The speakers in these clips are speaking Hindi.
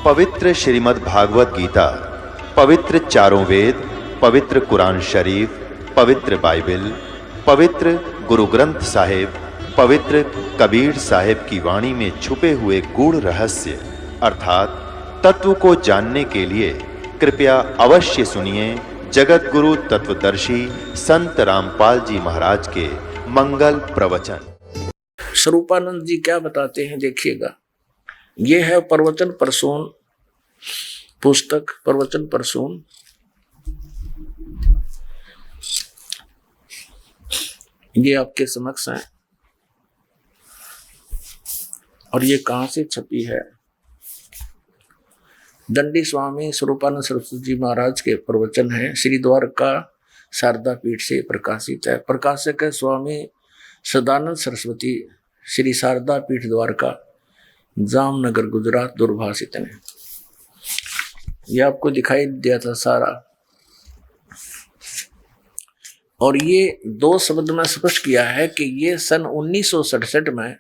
पवित्र श्रीमद् भागवत गीता, पवित्र चारों वेद, पवित्र कुरान शरीफ, पवित्र बाइबल, पवित्र गुरु ग्रंथ साहिब, पवित्र कबीर साहिब की वाणी में छुपे हुए गूढ़ रहस्य अर्थात तत्व को जानने के लिए कृपया अवश्य सुनिए जगत गुरु तत्वदर्शी संत रामपाल जी महाराज के मंगल प्रवचन। स्वरूपानंद जी क्या बताते हैं देखिएगा। ये है प्रवचन प्रसून पुस्तक, प्रवचन प्रसून। ये आपके समक्ष है और ये कहां से छपी है? दंडी स्वामी स्वरूपानंद सरस्वती जी महाराज के प्रवचन है, श्री द्वारका शारदा पीठ से प्रकाशित है। प्रकाशक है स्वामी सदानंद सरस्वती, श्री शारदा पीठ द्वारका, जामनगर गुजरात, दूरभाषित ने। ये आपको दिखाई दिया था सारा। और ये दो शब्द में स्पष्ट किया है कि ये सन 1967 में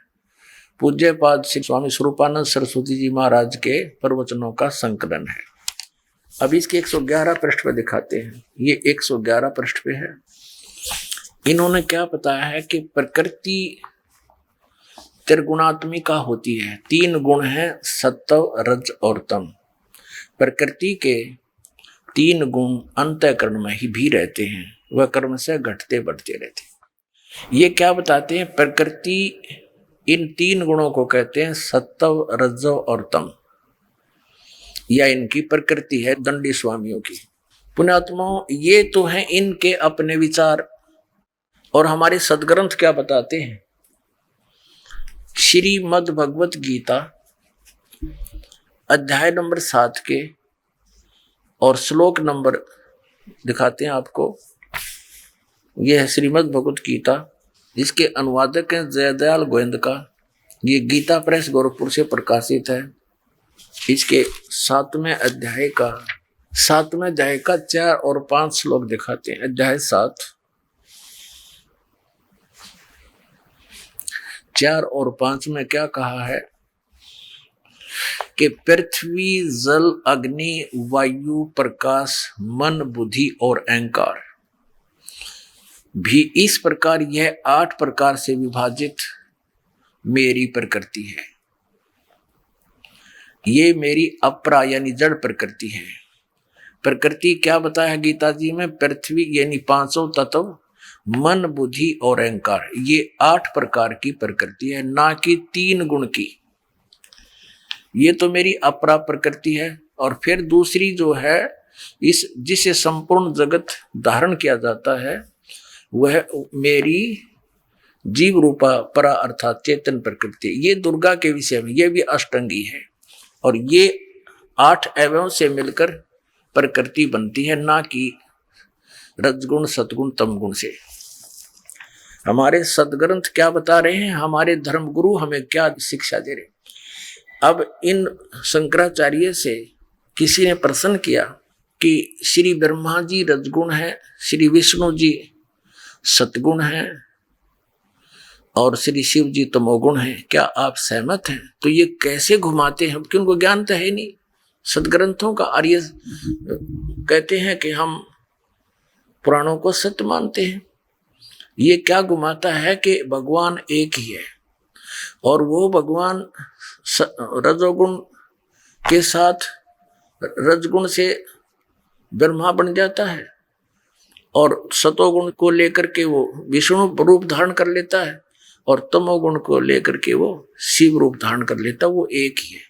पूज्यपाद श्री स्वामी स्वरूपानंद सरस्वती जी महाराज के प्रवचनों का संकलन है। अब इसके 111 पृष्ठ पे दिखाते हैं। ये 111 पृष्ठ पे है। इन्होंने क्या बताया है कि प्रकृति त्रिगुणात्मिका होती है। 3 गुण हैं, सत्व, रज और तम। प्रकृति के 3 गुण अंतःकरण में ही भी रहते हैं, वह कर्म से घटते बढ़ते रहते हैं। ये क्या बताते हैं? प्रकृति इन 3 गुणों को कहते हैं सत्व, रजो और तम। या इनकी प्रकृति है दंडी स्वामियों की। पुण्यात्माओं, ये तो हैं इनके अपने विचार। और हमारे सदग्रंथ क्या बताते हैं? श्रीमद् भगवत गीता अध्याय नंबर 7 के और श्लोक नंबर दिखाते हैं आपको। यह है श्रीमद् भगवत गीता, जिसके अनुवादक हैं जयदयाल गोविंद का। ये गीता प्रेस गोरखपुर से प्रकाशित है। इसके 7वें अध्याय का 4 और 5 श्लोक दिखाते हैं। अध्याय 7 4 और 5 में क्या कहा है कि पृथ्वी, जल, अग्नि, वायु, प्रकाश, मन, बुद्धि और अहंकार भी इस प्रकार यह 8 प्रकार से विभाजित मेरी प्रकृति है। ये मेरी अपरा यानी जड़ प्रकृति है। प्रकृति क्या बताया गीता जी में? पृथ्वी यानी 5 तत्व, मन, बुद्धि और अहंकार, ये 8 प्रकार की प्रकृति है, ना कि 3 गुण की। ये तो मेरी अपरा प्रकृति है। और फिर दूसरी जो है, इस जिसे संपूर्ण जगत धारण किया जाता है, वह मेरी जीव रूपा परा अर्थात चेतन प्रकृति। ये दुर्गा के विषय में, ये भी अष्टंगी है। और ये 8 अवयवों से मिलकर प्रकृति बनती है, ना कि रजगुण, सतगुण, तमगुण से। हमारे सदग्रंथ क्या बता रहे हैं? हमारे धर्मगुरु हमें क्या शिक्षा दे रहे हैं? अब इन शंकराचार्य से किसी ने प्रश्न किया कि श्री ब्रह्मा जी रजगुण है, श्री विष्णु जी सतगुण है और श्री शिव जी तमोगुण है, क्या आप सहमत हैं? तो ये कैसे घुमाते हैं, क्योंकि उनको ज्ञान तो है नहीं सदग्रंथों का। और ये कहते हैं कि हम पुराणों को सत्य मानते हैं। ये क्या घुमाता है कि भगवान एक ही है और वो भगवान रजोगुण के साथ रजगुण से ब्रह्मा बन जाता है और सतोगुण को लेकर के वो विष्णु रूप धारण कर लेता है और तमोगुण को लेकर के वो शिव रूप धारण कर लेता है। वो एक ही है।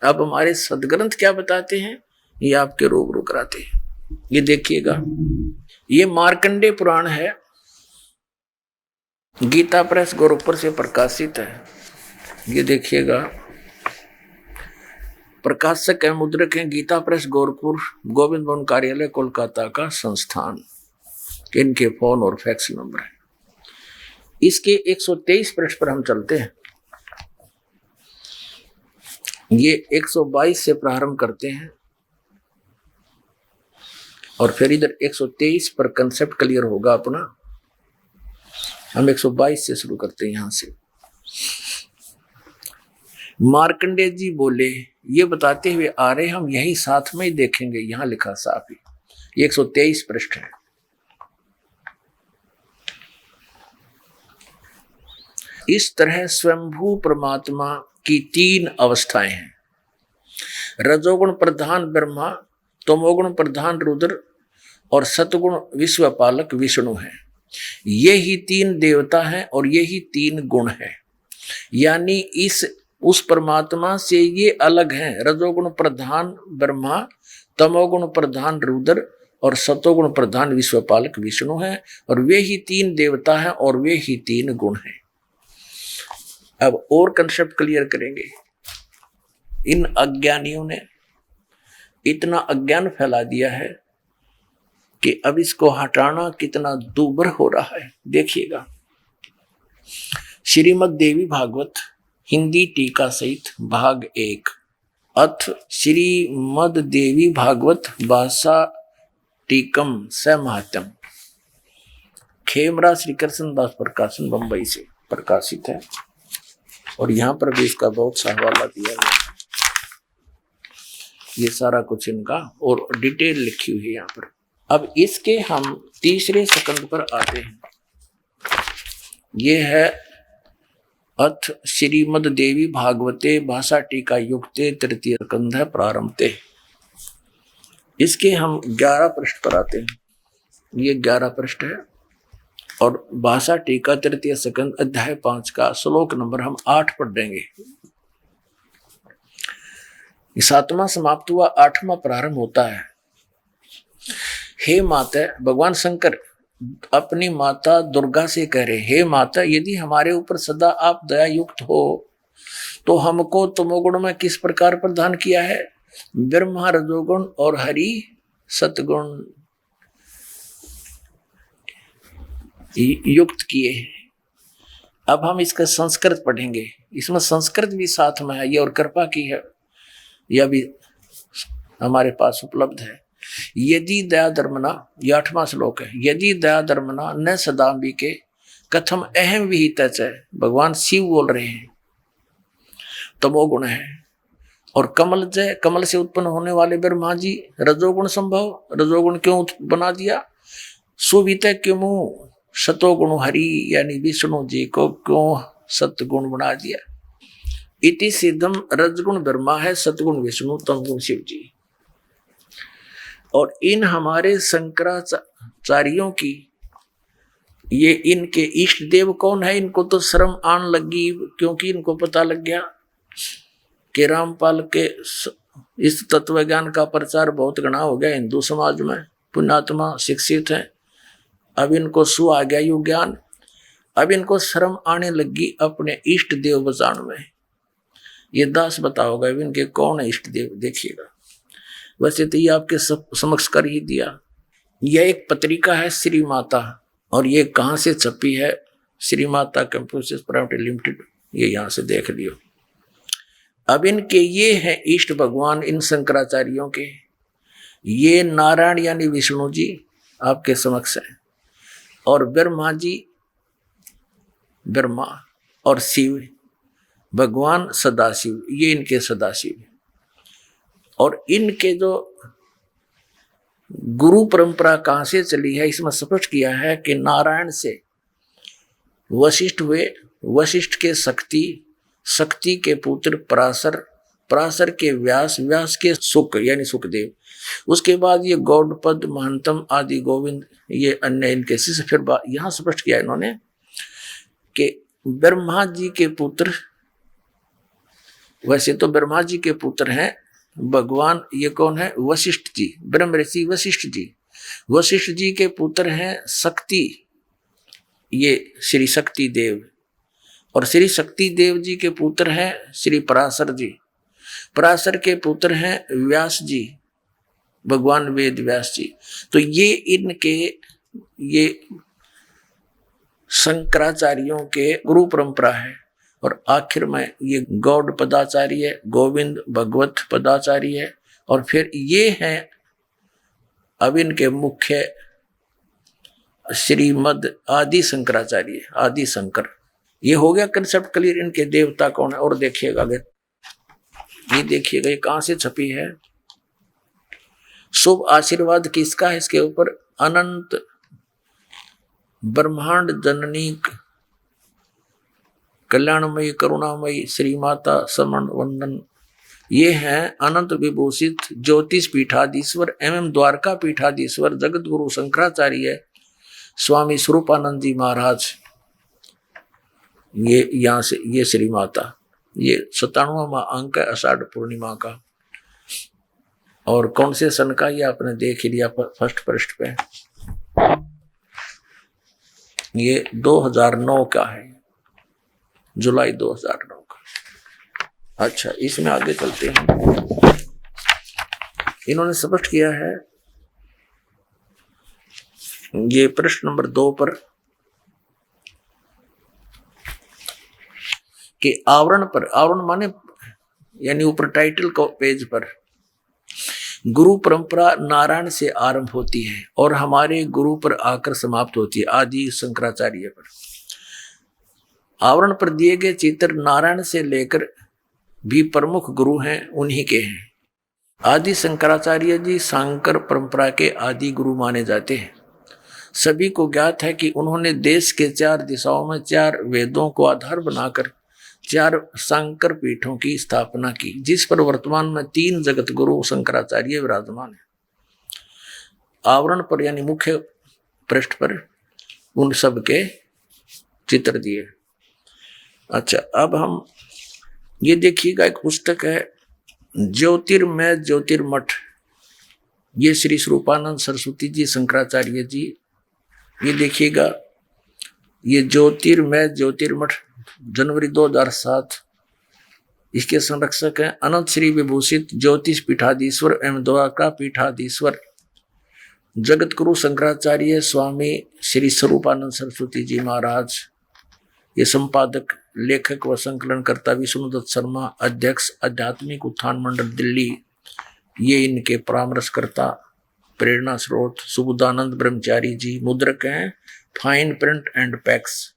अब हमारे सदग्रंथ क्या बताते हैं, ये आपके रूबरू कराते हैं। ये देखिएगा, ये मार्कंडेय पुराण है, गीता प्रेस गोरखपुर से प्रकाशित है। ये देखिएगा, प्रकाशक है, मुद्रक है गीता प्रेस गोरखपुर, गोविंद भवन कार्यालय कोलकाता का संस्थान। इनके फोन और फैक्स नंबर है। इसके 123 पृष्ठ पर हम चलते हैं। ये 122 से प्रारंभ करते हैं और फिर इधर 123 पर कंसेप्ट क्लियर होगा अपना। हम 122 से शुरू करते हैं। यहां से मार्कंडेय जी बोले, ये बताते हुए आ रहे हम यही साथ में ही देखेंगे, यहां लिखा साफ ही 123 पृष्ठ है। इस तरह स्वयंभू परमात्मा की 3 अवस्थाएं हैं। रजोगुण प्रधान ब्रह्मा, तमोगुण प्रधान रुद्र और सतगुण विश्वपालक विष्णु है। ये ही 3 देवता हैं और ये ही 3 गुण हैं। यानी उस परमात्मा से ये अलग हैं। रजोगुण प्रधान ब्रह्मा, तमोगुण प्रधान रुद्र और सतोगुण प्रधान विश्वपालक विष्णु हैं और वे ही 3 देवता हैं और वे ही 3 गुण हैं। अब और कंसेप्ट क्लियर करेंगे। इन अज्ञानियों ने इतना अज्ञान फैला दिया है कि अब इसको हटाना कितना दूभर हो रहा है, देखिएगा। श्रीमद् देवी भागवत हिंदी टीका सहित भाग 1 अथ श्रीमद् देवी भागवत भाषा टीकम सहमात्यम, खेमरा श्री कृष्ण दास प्रकाशन बंबई से प्रकाशित है और यहाँ पर भी इसका बहुत सा हवाला दिया गया है। ये सारा कुछ इनका और डिटेल लिखी हुई है यहाँ पर। अब इसके हम तीसरे स्कंद पर आते हैं। ये है अथ श्रीमद् देवी भागवते भाषा टीका युक्ते तृतीय स्कंध है प्रारंभते। इसके हम 11 पृष्ठ पर आते हैं। ये 11 पृष्ठ है और भाषा टीका तृतीय स्कंद अध्याय 5 का श्लोक नंबर हम 8 पढ़ देंगे। 7वां समाप्त हुआ, 8वां प्रारंभ होता है। हे माता, भगवान शंकर अपनी माता दुर्गा से कह रहे, हे माता, यदि हमारे ऊपर सदा आप दया युक्त हो तो हमको तमोगुण में किस प्रकार प्रदान किया है? ब्रह्मा रजोगुण और हरि सतगुण युक्त किए हैं। अब हम इसका संस्कृत पढ़ेंगे। इसमें संस्कृत भी साथ में है, ये और कृपा की है, यह भी हमारे पास उपलब्ध है। यदि दया धर्मना, ये 8वां श्लोक है। यदि दया धर्मना न सदाम्बिके कथम अहम विहित है। भगवान शिव बोल रहे हैं। तमोगुण है और कमल जय, कमल से उत्पन्न होने वाले ब्रह्मा जी रजोगुण संभव, रजोगुण क्यों बना दिया? सुवित क्यों सतोगुण हरि यानी विष्णु जी को क्यों सतगुण बना दिया? इति सिद्धम, रजगुण ब्रह्मा है, सतगुण विष्णु, तमगुण शिव जी। और इन हमारे शंकराचार्यों की ये इनके इष्ट देव कौन है? इनको तो शर्म आन लगी, क्योंकि इनको पता लग गया कि रामपाल के इस तत्व ज्ञान का प्रचार बहुत घना हो गया हिंदू समाज में, पुण्यात्मा शिक्षित हैं। अब इनको सु आ गया यु ज्ञान। अब इनको शर्म आने लगी अपने इष्ट देव बचाने में। ये दास बताओगे इनके कौन है इष्ट देव, देखिएगा। वैसे तो ये आपके समक्ष कर ही दिया। यह एक पत्रिका है श्री माता, और ये कहाँ से छपी है? Shri Mata computers private limited, ये यहाँ से देख लियो। अब इनके ये हैं इष्ट भगवान इन शंकराचार्यों के। ये नारायण यानी विष्णु जी आपके समक्ष है, और ब्रह्मा जी ब्रह्मा और शिव भगवान सदाशिव, ये इनके सदाशिव। और इनके जो गुरु परंपरा कहाँ से चली है इसमें स्पष्ट किया है कि नारायण से वशिष्ठ हुए, वशिष्ठ के शक्ति, शक्ति के पुत्र पराशर, पराशर के व्यास, व्यास के सुक यानी सुखदेव, उसके बाद ये गौड़पद महंतम आदि गोविंद, ये अन्य इनके शिष्य। फिर यहाँ स्पष्ट किया इन्होंने कि ब्रह्मा जी के पुत्र, वैसे तो ब्रह्मा जी के पुत्र हैं भगवान, ये कौन है? वशिष्ठ जी, ब्रह्म ऋषि वशिष्ठ जी। वशिष्ठ जी के पुत्र हैं शक्ति, ये श्री शक्ति देव, और श्री शक्ति देव जी के पुत्र हैं श्री पराशर जी। पराशर के पुत्र हैं व्यास जी, भगवान वेद व्यास जी। तो ये इनके ये शंकराचार्यों के गुरु परंपरा है। और आखिर में ये गौड़ पदाचार्य है, गोविंद भगवत पदाचार्य है, और फिर ये हैं अब इनके मुख्य श्रीमद आदि शंकराचार्य, आदि शंकर। ये हो गया कंसेप्ट क्लियर। इनके देवता कौन है? और देखिएगा आगे ये देखिएगा, ये कहां से छपी है? शुभ आशीर्वाद किसका है इसके ऊपर? अनंत ब्रह्मांड जननी कल्याणमयी करुणामयी श्री माता समन वंदन। ये हैं अनंत विभूषित ज्योतिष पीठाधीश्वर एवं द्वारका पीठाधीश्वर जगत गुरु शंकराचार्य स्वामी स्वरूपानंद जी महाराज। ये यहाँ से ये श्री माता, ये 97वां अंक है आषाढ़ पूर्णिमा का। और कौन से सन का, ये आपने देख ही लिया फर्स्ट पृष्ठ पे, ये 2009 का है, जुलाई 2009 का। अच्छा, इसमें आगे चलते हैं। इन्होंने स्पष्ट किया है ये प्रश्न नंबर 2 पर कि आवरण माने यानी ऊपर टाइटल को पेज पर, गुरु परंपरा नारायण से आरंभ होती है और हमारे गुरु पर आकर समाप्त होती है, आदि शंकराचार्य पर। आवरण पर दिए गए चित्र नारायण से लेकर भी प्रमुख गुरु हैं, उन्हीं के हैं। आदि शंकराचार्य जी शांकर परंपरा के आदि गुरु माने जाते हैं। सभी को ज्ञात है कि उन्होंने देश के 4 दिशाओं में 4 वेदों को आधार बनाकर 4 शांकर पीठों की स्थापना की, जिस पर वर्तमान में 3 जगत गुरु शंकराचार्य विराजमान है। आवरण पर यानी मुख्य पृष्ठ पर उन सब के चित्र दिए। अच्छा, अब हम ये देखिएगा, एक पुस्तक है ज्योतिर्मय ज्योतिर्मठ, ये श्री स्वरूपानंद सरस्वती जी शंकराचार्य जी। ये देखिएगा, ये ज्योतिर्मय ज्योतिर्मठ जनवरी 2007। इसके संरक्षक हैं अनंत श्री विभूषित ज्योतिष पीठाधीश्वर एवं द्वारका पीठाधीश्वर जगत गुरु शंकराचार्य स्वामी श्री स्वरूपानंद सरस्वती जी महाराज। ये संपादक, लेखक व संकलनकर्ता विष्णुदत्त शर्मा, अध्यक्ष आध्यात्मिक उत्थान मंडल दिल्ली। ये इनके परामर्शकर्ता, प्रेरणा स्रोत सुबुदानंद ब्रह्मचारी जी। मुद्रक हैं फाइन प्रिंट एंड पैक्स।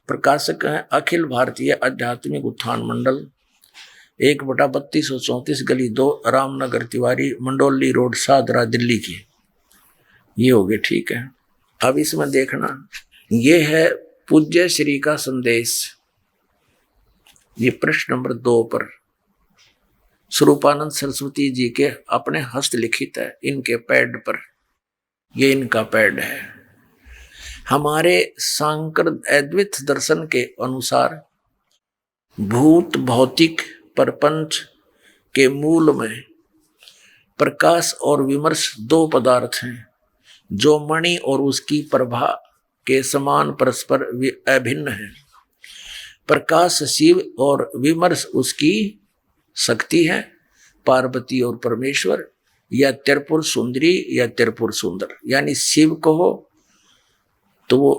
प्रकाशक हैं अखिल भारतीय आध्यात्मिक उत्थान मंडल, 1/3234 गली 2 रामनगर तिवारी, मंडोली रोड, शाहदरा, दिल्ली की। ये हो गए, ठीक है। अब इसमें देखना, ये है पूज्य श्री का संदेश। ये प्रश्न नंबर 2 पर स्वरूपानंद सरस्वती जी के अपने हस्तलिखित है, इनके पैड पर। ये इनका पैड है। हमारे शांकर अद्वैत दर्शन के अनुसार भूत भौतिक प्रपंच के मूल में प्रकाश और विमर्श 2 पदार्थ हैं, जो मणि और उसकी प्रभा के समान परस्पर अभिन्न है। प्रकाश शिव और विमर्श उसकी शक्ति है, पार्वती और परमेश्वर, या त्रिपुर सुंदरी या त्रिपुर सुंदर। यानी शिव को हो तो वो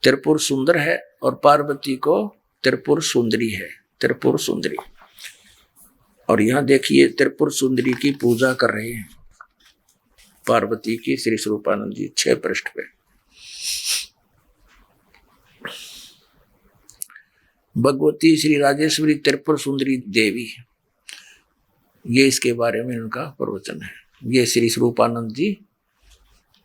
त्रिपुर सुंदर है और पार्वती को त्रिपुर सुंदरी है, त्रिपुर सुंदरी। और यहां देखिए त्रिपुर सुंदरी की पूजा कर रहे हैं पार्वती की श्री स्वरूपानंद जी, 6 पृष्ठ पे। भगवती श्री राजेश्वरी त्रिपुर सुंदरी देवी, ये इसके बारे में उनका प्रवचन है। ये श्री स्वरूपानंद जी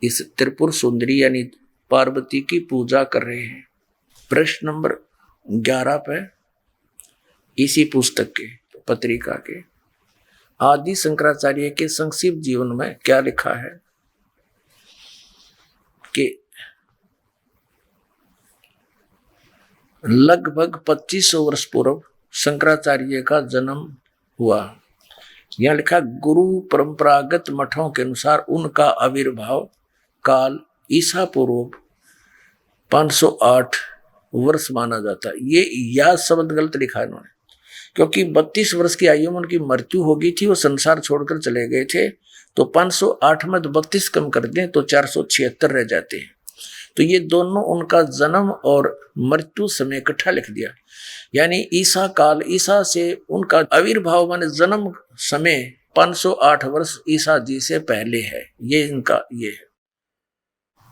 इस त्रिपुर सुंदरी यानी पार्वती की पूजा कर रहे हैं। प्रश्न नंबर 11 पे इसी पुस्तक के पत्रिका के आदि शंकराचार्य के संक्षिप्त जीवन में क्या लिखा है कि लगभग 2500 वर्ष पूर्व शंकराचार्य का जन्म हुआ। यह लिखा, गुरु परंपरागत मठों के अनुसार उनका आविर्भाव काल ईसा पूर्व 508 वर्ष माना जाता है। ये यह शब्द गलत लिखा है इन्होंने, क्योंकि 32 वर्ष की आयु में उनकी मृत्यु हो गई थी, वो संसार छोड़कर चले गए थे। तो 508 में 32 कम कर दें तो 476 रह जाते हैं। तो ये दोनों उनका जन्म और मृत्यु समय इकट्ठा लिख दिया। यानी ईसा काल, ईसा से उनका आविर्भाव माने जन्म समय 508 वर्ष ईसा जी से पहले है, ये इनका ये है।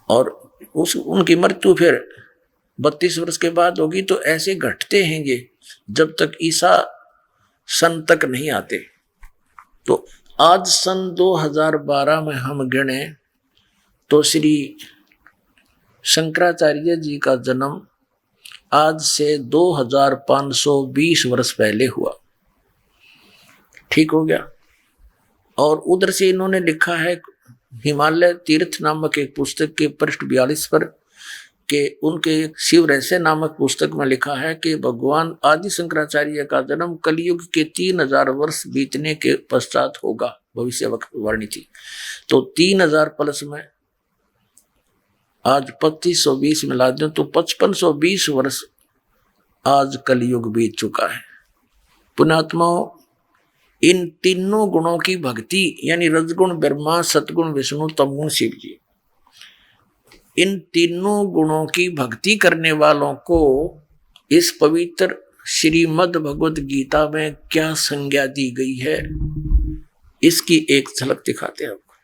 और उनकी मृत्यु फिर 32 वर्ष के बाद होगी। तो ऐसे घटते हैं ये जब तक ईसा सन तक नहीं आते। तो आज सन 2012 में हम गिने तो श्री शंकराचार्य जी का जन्म आज से 2520 वर्ष पहले हुआ। ठीक हो गया। और उधर से इन्होंने लिखा है हिमालय तीर्थ नामक एक पुस्तक के पृष्ठ 42 पर के उनके शिव रहस्य नामक पुस्तक में लिखा है कि भगवान आदि शंकराचार्य का जन्म कलयुग के 3000 वर्ष बीतने के पश्चात होगा, भविष्यवाणी थी। तो 3000 प्लस में आज 2520 मिला दें तो 5520 वर्ष आज कलयुग बीत चुका है। पुण्यात्माओं, इन तीनों गुणों की भक्ति यानी रजगुण ब्रह्मा, सतगुण विष्णु, तमगुण शिव जी, इन तीनों गुणों की भक्ति करने वालों को इस पवित्र श्रीमद् भगवद गीता में क्या संज्ञा दी गई है, इसकी एक झलक दिखाते हैं आपको।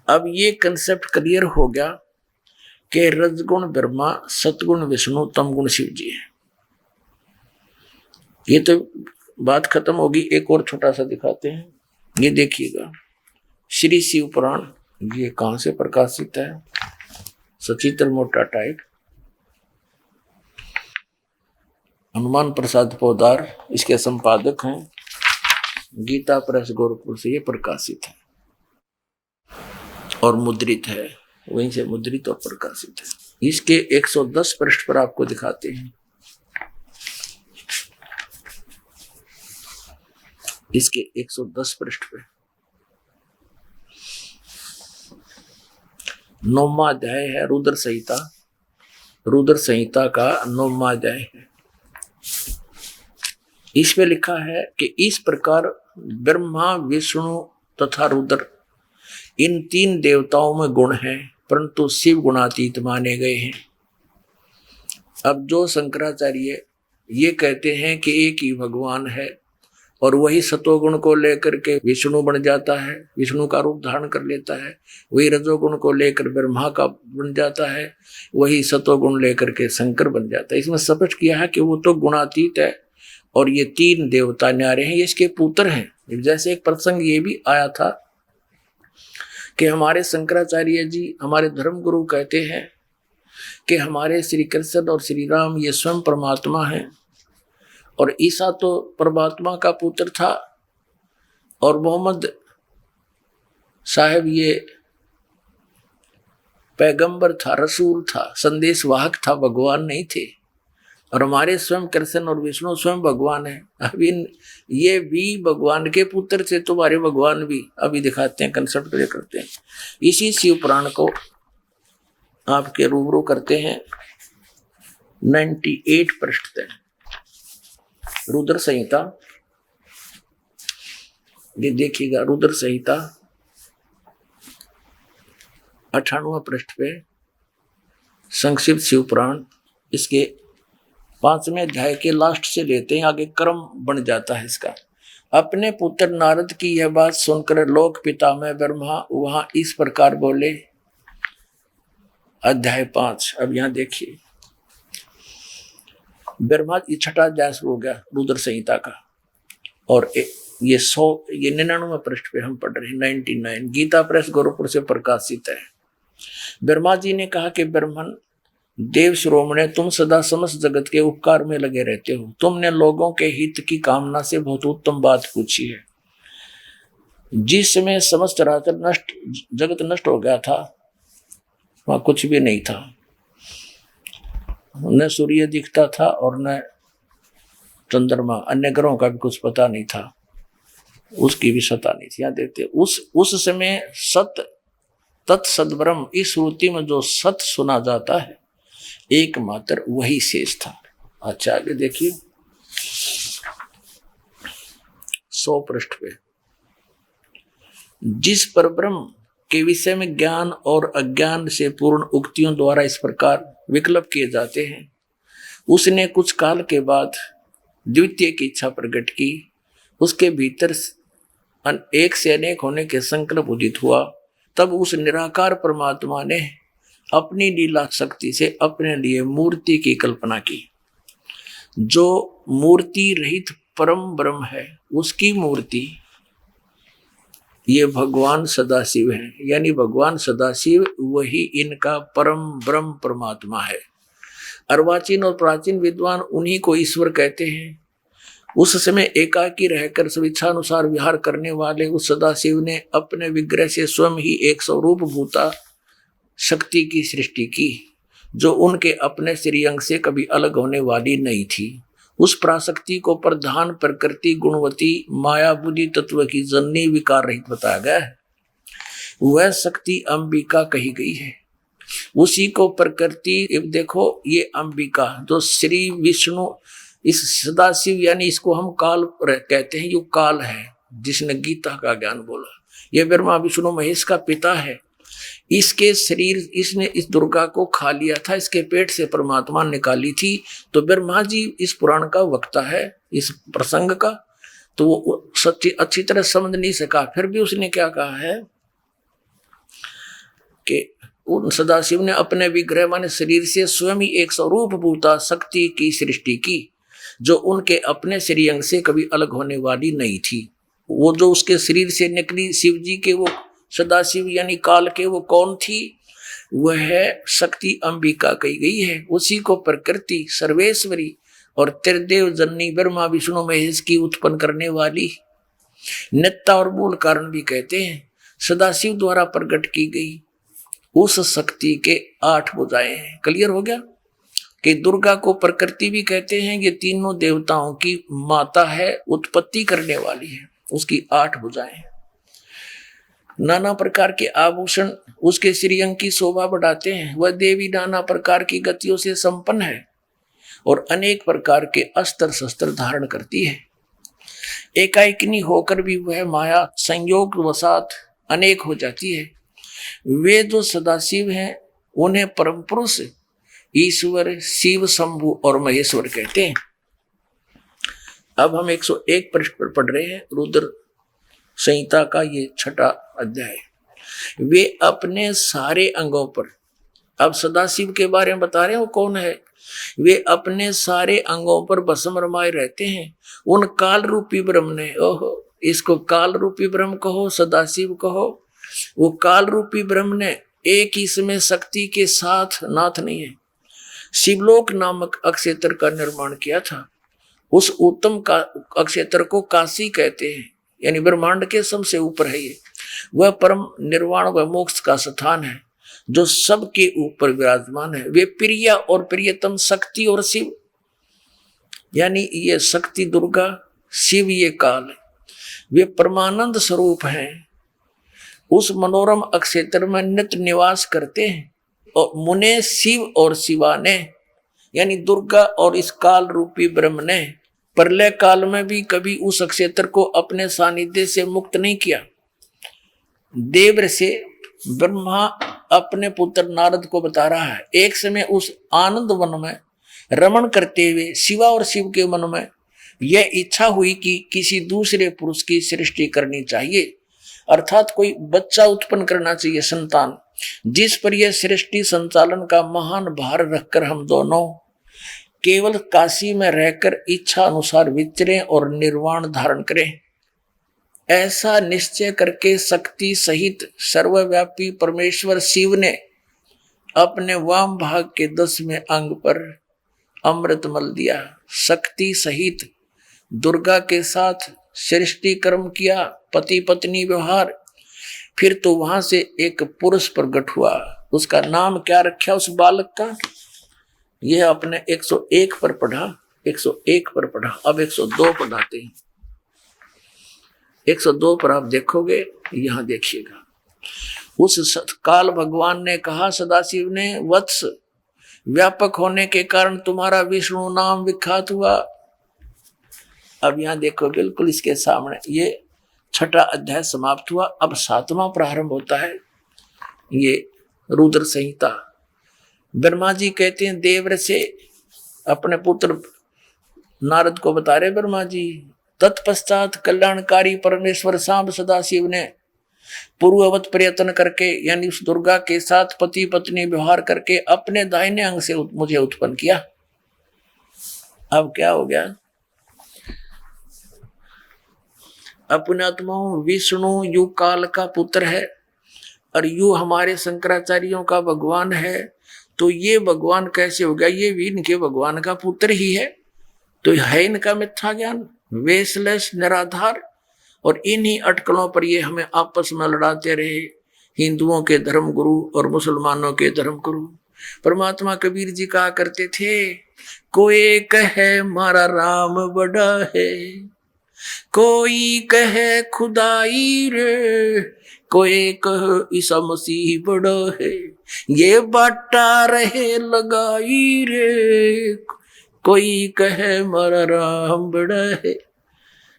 अब ये कंसेप्ट क्लियर हो गया कि रजगुण ब्रह्मा, सतगुण विष्णु, तमगुण शिव जी है। ये तो बात खत्म होगी। एक और छोटा सा दिखाते हैं। ये देखिएगा, श्री शिव पुराण, ये कहां से प्रकाशित है? सचित्र मोटा टाइप, हनुमान प्रसाद पोदार इसके संपादक हैं। गीता प्रेस गोरखपुर से ये प्रकाशित है और मुद्रित है, वहीं से मुद्रित और प्रकाशित है। इसके 110 पृष्ठ पर आपको दिखाते हैं। इसके 110 पृष्ठ पे 9वां अध्याय है रुद्र संहिता। रुद्र संहिता का 9वां अध्याय है। इस पे लिखा है कि इस प्रकार ब्रह्मा, विष्णु तथा रुद्र, इन 3 देवताओं में गुण हैं, परंतु शिव गुणातीत माने गए हैं। अब जो शंकराचार्य ये कहते हैं कि एक ही भगवान है और वही सतोगुण को लेकर के विष्णु बन जाता है, विष्णु का रूप धारण कर लेता है, वही रजोगुण को लेकर ब्रह्मा का बन जाता है, वही सतोगुण लेकर के शंकर बन जाता है। इसमें स्पष्ट किया है कि वो तो गुणातीत है और ये 3 देवता न्यारे हैं, ये इसके पुत्र हैं। जैसे एक प्रसंग ये भी आया था कि हमारे शंकराचार्य जी, हमारे धर्म गुरु कहते हैं कि हमारे श्री कृष्ण और श्री राम ये स्वयं परमात्मा हैं और ईसा तो परमात्मा का पुत्र था और मोहम्मद साहब ये पैगंबर था, रसूल था, संदेश वाहक था, भगवान नहीं थे। और हमारे स्वयं कृष्ण और विष्णु स्वयं भगवान है। अभी ये भी भगवान के पुत्र थे, तुम्हारे भगवान भी। अभी दिखाते हैं, कंसेप्ट क्लियर करते हैं। इसी शिव पुराण को आपके रूबरू करते हैं 98 पृष्ठ तक। रुद्र संहिता, ये देखिएगा, रुद्र संहिता 98वां पृष्ठ पे संक्षिप्त शिव पुराण, इसके 5वें अध्याय के लास्ट से लेते हैं, आगे क्रम बन जाता है इसका। अपने पुत्र नारद की यह बात सुनकर लोक पिता में ब्रह्मा वहां इस प्रकार बोले। अध्याय 5, अब यहां देखिए, ब्रह्मा, ये 6वां अध्याय शुरू हो गया रुद्र संहिता का और ये 99वें पृष्ठ पे हम पढ़ रहे हैं, 99। गीता प्रेस गोरखपुर से प्रकाशित है। ब्रह्मा जी ने कहा कि ब्राह्मण देव श्रोमणे, तुम सदा समस्त जगत के उपकार में लगे रहते हो। तुमने लोगों के हित की कामना से बहुत उत्तम बात पूछी है। जिस समय समस्त जगत नष्ट हो गया था, वहां कुछ भी नहीं था, न सूर्य दिखता था और न चंद्रमा, अन्य ग्रहों का भी कुछ पता नहीं था, उसकी भी सत्ता नहीं थी। यहाँ देखते उस समय सत तत्सद ब्रह्म, इस श्रुति में जो सत सुना जाता है एकमात्र वही शेष था। अच्छा आगे देखिए 100 पृष्ठ पे, जिस पर ब्रह्म के विषय में ज्ञान और अज्ञान से पूर्ण उक्तियों द्वारा इस प्रकार विकल्प किए जाते हैं, उसने कुछ काल के बाद द्वितीय की इच्छा प्रकट की। उसके भीतर एक से अनेक होने के संकल्प उदित हुआ। तब उस निराकार परमात्मा ने अपनी लीला शक्ति से अपने लिए मूर्ति की कल्पना की। जो मूर्ति रहित परम ब्रह्म है, उसकी मूर्ति ये भगवान सदाशिव हैं, यानी भगवान सदाशिव वही इनका परम ब्रह्म परमात्मा है। अर्वाचीन और प्राचीन विद्वान उन्हीं को ईश्वर कहते हैं। उस समय एकाकी रहकर स्वेच्छानुसार विहार करने वाले उस सदाशिव ने अपने विग्रह से स्वयं ही एक स्वरूप भूता शक्ति की सृष्टि की, जो उनके अपने श्रीअंग से कभी अलग होने वाली नहीं थी। उस पराशक्ति को प्रधान प्रकृति गुणवती माया बुद्धि तत्व की जननी विकार रहित बताया गया है। वह शक्ति अंबिका कही गई है। उसी को प्रकृति, देखो ये अंबिका जो श्री विष्णु, इस सदाशिव यानी इसको हम काल कहते हैं, जो काल है जिसने गीता का ज्ञान बोला, यह ब्रह्मा विष्णु महेश का पिता है। इसके शरीर, इसने इस दुर्गा को खा लिया था, इसके पेट से परमात्मा निकाली थी। तो ब्रह्मा जी इस पुराण का वक्ता है, इस प्रसंग का, तो वो सच्ची अच्छी तरह समझ नहीं सका। फिर भी उसने क्या कहा है कि उन सदाशिव ने अपने विग्रह माने शरीर से स्वयं ही एक स्वरूप भूता शक्ति की सृष्टि की, जो उनके अपने श्रीअंग से कभी अलग होने वाली नहीं थी। वो जो उसके शरीर से निकली शिव जी के, वो सदाशिव यानी काल के, वो कौन थी? वह शक्ति अंबिका कही गई है। उसी को प्रकृति सर्वेश्वरी और त्रिदेव जननी ब्रह्मा विष्णु महेश की उत्पन्न करने वाली नित्ता और मूल कारण भी कहते हैं। सदाशिव द्वारा प्रकट की गई उस शक्ति के 8 भुजाएं हैं। क्लियर हो गया कि दुर्गा को प्रकृति भी कहते हैं। ये तीनों देवताओं की माता है, उत्पत्ति करने वाली है। उसकी 8 भुजाएं हैं। नाना प्रकार के आभूषण उसके श्रीअंग की शोभा बढ़ाते हैं। वह देवी नाना प्रकार की गतियों से संपन्न है और अनेक प्रकार के अस्त्र शस्त्र धारण करती है। एकाएकिनी होकर भी वह माया संयोग वसात अनेक हो जाती है। वे जो सदाशिव हैं उन्हें परम पुरुष ईश्वर शिव शंभु और महेश्वर कहते हैं। अब हम 101 पृष्ठ पर पढ़ रहे हैं, रुद्र संहिता का ये 6वां अध्याय। वे अपने सारे अंगों पर, अब सदाशिव के बारे में बता रहे हैं वो कौन है। वे अपने सारे अंगों पर भस्म रमाए रहते हैं। उन काल रूपी ब्रह्म ने, ओहो, इसको काल रूपी ब्रह्म कहो, सदाशिव कहो, वो काल रूपी ब्रह्म ने एक ही समय शक्ति के साथ नाथ नहीं है, शिवलोक नामक अक्षेत्र का निर्माण किया था। उस उत्तम का अक्षेत्र को काशी कहते हैं, यानी ब्रह्मांड के सबसे ऊपर है ये। वह परम निर्वाण व मोक्ष का स्थान है जो सबके ऊपर विराजमान है। वे प्रिय और प्रियतम शक्ति और शिव, यानी ये शक्ति दुर्गा, शिव ये काल है, वे परमानंद स्वरूप हैं। उस मनोरम अक्षेत्र में नित्य निवास करते हैं। और मुने शिव और शिवा ने, यानी दुर्गा और इस काल रूपी ब्रह्म ने प्रलय काल में भी कभी उस अक्षेत्र को अपने सानिध्य से मुक्त नहीं किया। देव से ब्रह्मा अपने पुत्र नारद को बता रहा है, एक समय उस आनंद वन में रमण करते हुए शिवा और शिव के मन में यह इच्छा हुई कि किसी दूसरे पुरुष की सृष्टि करनी चाहिए, अर्थात कोई बच्चा उत्पन्न करना चाहिए, संतान, जिस पर यह सृष्टि संचालन का महान भार रखकर हम दोनों केवल काशी में रहकर इच्छा अनुसार विचरें और निर्वाण धारण करें। ऐसा निश्चय करके शक्ति सहित सर्वव्यापी परमेश्वर शिव ने अपने वाम भाग के 10वें अंग पर अमृत मल दिया। शक्ति सहित दुर्गा के साथ सृष्टि कर्म किया, पति पत्नी व्यवहार। फिर तो वहां से एक पुरुष प्रकट हुआ। उसका नाम क्या रखा उस बालक का? यह अपने 101 पर पढ़ा, 101 पर पढ़ा। अब 102 पढ़ाते हैं। 102 पर आप देखोगे, यहां देखिएगा। उस काल भगवान ने कहा सदाशिव ने, वत्स, व्यापक होने के कारण तुम्हारा विष्णु नाम विख्यात हुआ। अब यहां देखो, बिल्कुल इसके सामने ये 6वां अध्याय समाप्त हुआ। अब 7वां प्रारंभ होता है, ये रुद्र संहिता। ब्रह्मा जी कहते हैं देव से अपने पुत्र नारद को बता रहे ब्रह्मा जी, तत्पश्चात कल्याणकारी परमेश्वर सांब सदाशिव ने पूर्ववत प्रयत्न करके, यानी उस दुर्गा के साथ पति पत्नी व्यवहार करके अपने दाहिने अंग से मुझे उत्पन्न किया। अब क्या हो गया? अपने आत्माओं विष्णु यू काल का पुत्र है और यू हमारे शंकराचार्यों का भगवान है, तो ये भगवान कैसे हो गया? ये भी इनके भगवान का पुत्र ही है। तो है इनका मिथ्या ज्ञान, बेसलेस, निराधार। और इन्हीं अटकलों पर ये हमें आपस में लड़ाते रहे, हिंदुओं के धर्म गुरु और मुसलमानों के धर्म गुरु। परमात्मा कबीर जी कहा करते थे, कोई कहे मारा राम बड़ा है, कोई कहे खुदाई रे, कोई कहे ईसा मसीह बड़ा है, ये बाटा रहे लगाई रे, कोई कहे मारा राम बड़ा है।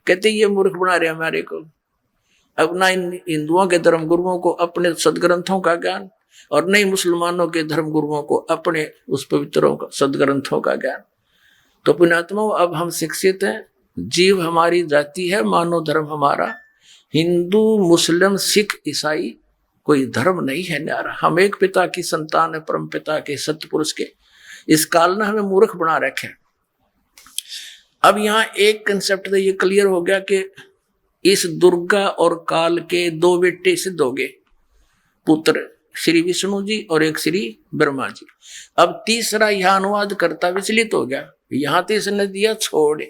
कहते ये मूर्ख बना रहे हमारे को। अब ना इन हिंदुओं के धर्म गुरुओं को अपने सदग्रंथों का ज्ञान और नहीं मुसलमानों के धर्म गुरुओं को अपने उस पवित्रों का सदग्रंथों का ज्ञान। तो पुण्यात्माओं, अब हम शिक्षित हैं, जीव हमारी जाति है, मानव धर्म हमारा। हिंदू, मुस्लिम, सिख, ईसाई कोई धर्म नहीं है न्यारा। हम एक पिता की संतान है, परम पिता के, सतपुरुष के। इस काल ने हमें मूर्ख बना रखे। अब यहाँ एक कंसेप्ट तो ये क्लियर हो गया कि इस दुर्गा और काल के दो बेटे सिद्ध हो गए, पुत्र, श्री विष्णु जी और एक श्री ब्रह्मा जी। अब तीसरा यह अनुवाद करता विचलित हो गया। यहाँ तो इसने दिया छोड़,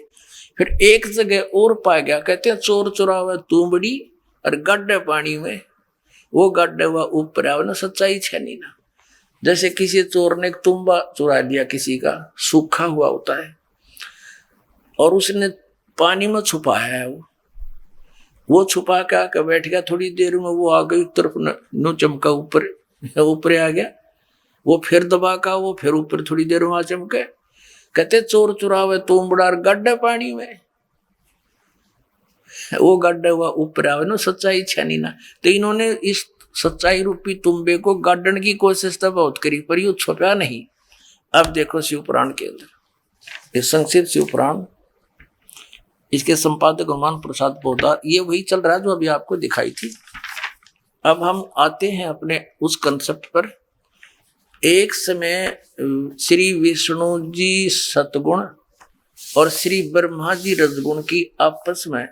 फिर एक जगह और पा गया। कहते हैं चोर चुरावे तुमड़ी और गड्ढे पानी में, वो गड्ढे हुआ ऊपर आवे ना, सच्चाई छनी ना। जैसे किसी चोर ने एक तुम्बा चुरा लिया, किसी का सूखा हुआ होता है, और उसने पानी में छुपाया है। वो छुपा के आके बैठ गया, थोड़ी देर में वो आ गई तरफ नो चमका, ऊपर आ गया। वो फिर दबा का, वो फिर ऊपर थोड़ी देर में आ चमके। कहते चोर चुरावे तुमड़ा और गड्ढे पानी में, वो गड्ढे हुआ ऊपर आवे ना, सच्चाई छनी ना। तो इन्होंने इस सच्चाई रूपी तुम्बे को गाड़ने की कोशिश तो बहुत करी, पर यू छुपा नहीं। अब देखो शिव पुराण के अंदर, ये संक्षिप्त शिव पुराण, इसके संपादक हनुमान प्रसाद पोदार, ये वही चल रहा है जो अभी आपको दिखाई थी। अब हम आते हैं अपने उस कंसेप्ट पर। एक समय श्री विष्णु जी सतगुण और श्री ब्रह्मा जी रजगुण की आपस में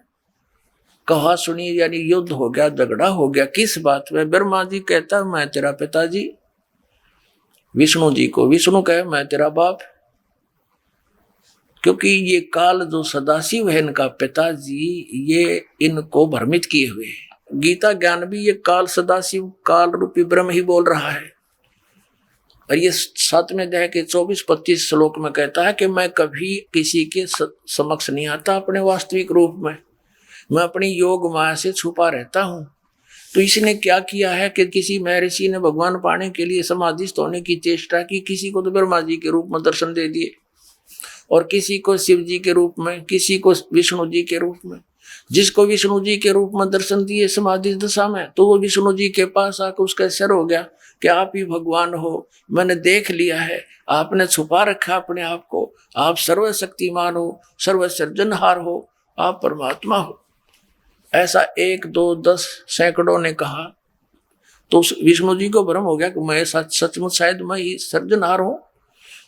कहा सुनी, यानी युद्ध हो गया, झगड़ा हो गया। किस बात में? ब्रह्मा जी कहता मैं तेरा पिताजी विष्णु जी को, विष्णु कहे मैं तेरा बाप। क्योंकि ये काल जो सदाशिव है इनका पिताजी, ये इनको भ्रमित किए हुए है। गीता ज्ञान भी ये काल सदाशिव, काल रूपी ब्रह्म ही बोल रहा है। और ये 7वें अध्याय के 24-25 श्लोक में कहता है कि मैं कभी किसी के समक्ष नहीं आता अपने वास्तविक रूप में, मैं अपनी योग माया से छुपा रहता हूँ। तो इसने क्या किया है कि किसी महर्षि ने भगवान पाने के लिए समाधिस्थ होने की चेष्टा की। किसी को तो ब्रह्मा जी के रूप में दर्शन दे दिए, और किसी को शिव जी के रूप में, किसी को विष्णु जी के रूप में। जिसको विष्णु जी के रूप में दर्शन दिए समाधि दशा में, तो वो विष्णु जी के पास आकर उसका सिर हो गया कि आप ही भगवान हो, मैंने देख लिया है, आपने छुपा रखा अपने आप को, आप सर्वशक्तिमान हो, सर्वसृजनहार हो, आप परमात्मा हो। ऐसा 1, 2, 10 सैकड़ों ने कहा। तो विष्णु जी को भ्रम हो गया कि मैं सचमुच शायद मैं ही सृजनहार हूं।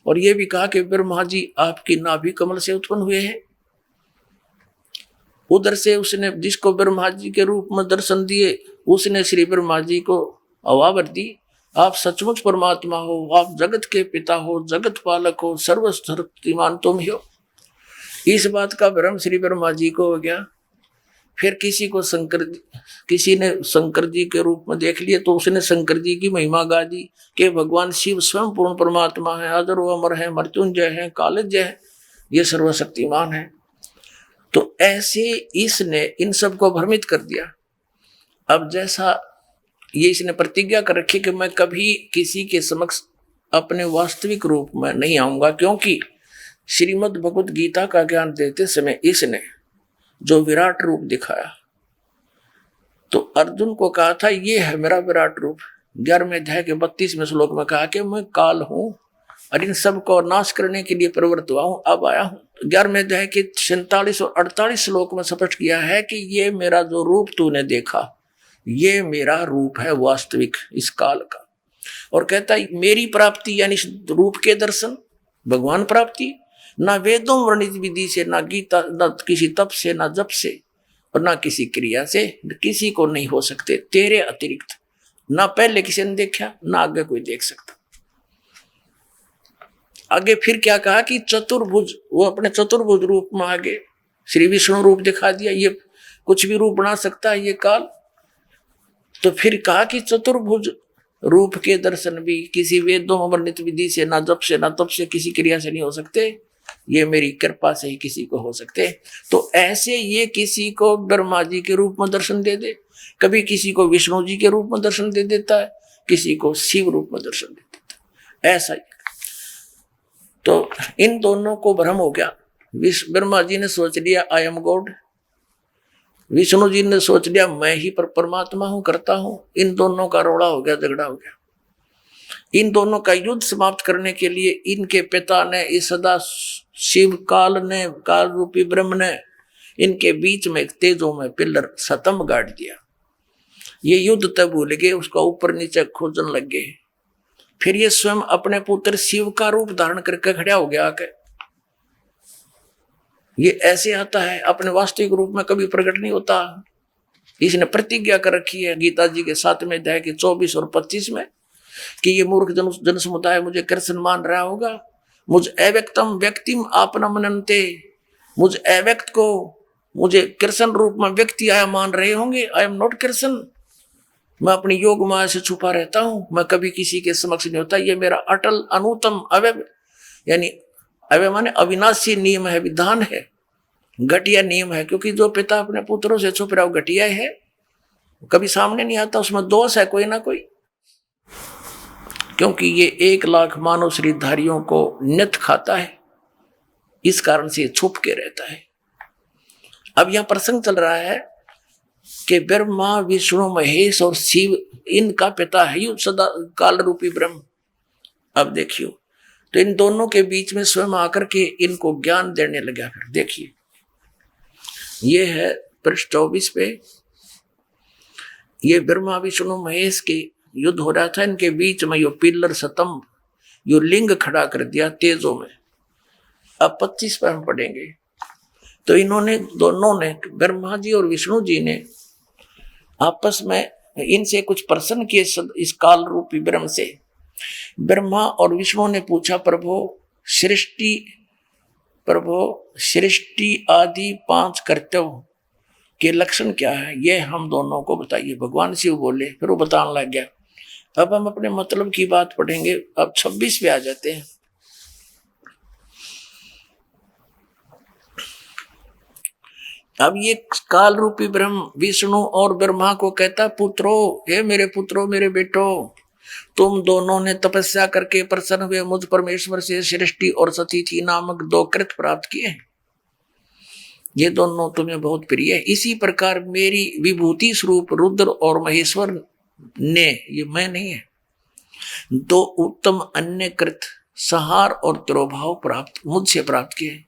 और ये भी कहा कि ब्रह्मा जी आपकी नाभि कमल से उत्पन्न हुए हैं। उधर से उसने जिसको ब्रह्मा जी के रूप में दर्शन दिए, उसने श्री ब्रह्मा जी को आवाज़ दी, आप सचमुच परमात्मा हो, आप जगत के पिता हो, जगत पालक हो, सर्वशक्तिमान तुम ही हो। इस बात का भ्रम श्री ब्रह्मा जी को हो गया। फिर किसी ने शंकर जी के रूप में देख लिया, तो उसने शंकर जी की महिमा गा दी कि भगवान शिव स्वयं पूर्ण परमात्मा है, अजर व अमर है, मृत्युंजय है, कालज्ञ है, ये सर्वशक्तिमान है। तो ऐसे इसने इन सबको भ्रमित कर दिया। अब जैसा ये इसने प्रतिज्ञा कर रखी कि मैं कभी किसी के समक्ष अपने वास्तविक रूप में नहीं आऊंगा, क्योंकि श्रीमद् भगवत गीता का ज्ञान देते समय इसने जो विराट रूप दिखाया, तो अर्जुन को कहा था ये है मेरा विराट रूप। 11वें अध्याय के 32वें श्लोक में कहा कि मैं काल हूं और इन सब को नाश करने के लिए प्रवृत्त हुआ हूं, अब आया हूं। 11वें अध्याय के 47 और 48 श्लोक में स्पष्ट किया है कि ये मेरा जो रूप तूने देखा, ये मेरा रूप है वास्तविक इस काल का। और कहता है मेरी प्राप्ति यानी रूप के दर्शन, भगवान प्राप्ति, ना वेदों वर्णित विधि से, ना गीता, ना किसी तप से, ना जप से, और ना किसी क्रिया से, किसी को नहीं हो सकते तेरे अतिरिक्त। ना पहले किसी ने देखा, ना आगे कोई देख सकता। आगे फिर क्या कहा कि चतुर्भुज, वो अपने चतुर्भुज रूप में आगे श्री विष्णु रूप दिखा दिया। ये कुछ भी रूप बना सकता है ये काल। तो फिर कहा कि चतुर्भुज रूप के दर्शन भी किसी वेदों में वर्णित विधि से, ना जप से, ना तप से, किसी क्रिया से नहीं हो सकते, ये मेरी कृपा से ही किसी को हो सकते। तो ऐसे ये किसी को ब्रह्मा जी के रूप में दर्शन दे दे, कभी किसी को विष्णु जी के रूप में दर्शन दे देता है, किसी को शिव रूप में दर्शन दे देता है, ऐसा ही। तो इन दोनों को भ्रम हो गया। ब्रह्मा जी ने सोच लिया I am God, Vishnu ji ने सोच लिया मैं ही परमात्मा हूं, करता हूं। इन दोनों का रोड़ा हो गया, झगड़ा हो गया। इन दोनों का युद्ध समाप्त करने के लिए इनके पिता ने, इस सदा शिव काल ने, काल रूपी ब्रह्म ने इनके बीच में एक तेजों में पिल्लर स्तंभ गाड़ दिया। ये युद्ध तब भूल गए, उसका ऊपर नीचे खोजने लग गए। फिर ये स्वयं अपने पुत्र शिव का रूप धारण करके खड़ा हो गया आके। ये ऐसे आता है, अपने वास्तविक रूप में कभी प्रकट नहीं होता। इसने प्रतिज्ञा कर रखी है गीता जी के 7वें अध्याय के 24 और 25 में कि ये मूर्ख जन समुदाय मुझे कृष्ण मान रहा होगा। मुझ अव्यक्तम व्यक्तिम आपना मनन्ते, मुझ अव्यक्त को मुझे कृष्ण रूप में व्यक्ति आया मान रहे होंगे। आई एम नॉट कृष्ण, मैं अपनी योग माया से छुपा रहता हूं, मैं कभी किसी के समक्ष नहीं होता। ये मेरा अटल अनुतम अवय, यानी अवय माने अविनाशी नियम है, विधान है, घटिया नियम है। क्योंकि जो पिता अपने पुत्रों से छुप रहा हो घटिया है, कभी सामने नहीं आता, उसमें दोष है कोई ना कोई। क्योंकि ये 1 लाख मानव शरीरधारियों को नित खाता है, इस कारण से छुप के रहता है। अब यहां प्रसंग चल रहा है कि ब्रह्मा विष्णु महेश और शिव इनका पिता है यु सदा काल रूपी ब्रह्म। अब देखियो, तो इन दोनों के बीच में स्वयं आकर के इनको ज्ञान देने लगा। फिर देखिए, ये है पृष्ठ 24 पे, ये ब्रह्मा विष्णु महेश के युद्ध हो रहा था। इनके बीच में यो पिल्लर स्तंभ, यो लिंग खड़ा कर दिया तेजों में। अब 25 पर हम पढ़ेंगे। तो इन्होंने दोनों ने, ब्रह्मा जी और विष्णु जी ने आपस में इनसे कुछ प्रश्न किए इस काल रूपी ब्रह्म से। ब्रह्मा और विष्णु ने पूछा, प्रभु सृष्टि आदि 5 कर्तव्य के लक्षण क्या है, ये हम दोनों को बताइए। भगवान शिव बोले, फिर वो बताने लग गया। अब हम अपने मतलब की बात पढ़ेंगे। अब 26 पे आ जाते हैं। अब ये काल रूपी ब्रह्म विष्णु और ब्रह्मा को कहता, पुत्रो, हे मेरे पुत्रो, मेरे बेटो, तुम दोनों ने तपस्या करके प्रसन्न हुए मुझ परमेश्वर से सृष्टि और सतिथि नामक 2 कृत प्राप्त किए। ये दोनों तुम्हें बहुत प्रिय है। इसी प्रकार मेरी विभूति स्वरूप रुद्र और महेश्वर ने, ये मैं नहीं है, 2 उत्तम अन्य कृत संहार और तिरोभाव प्राप्त मुझसे प्राप्त किए,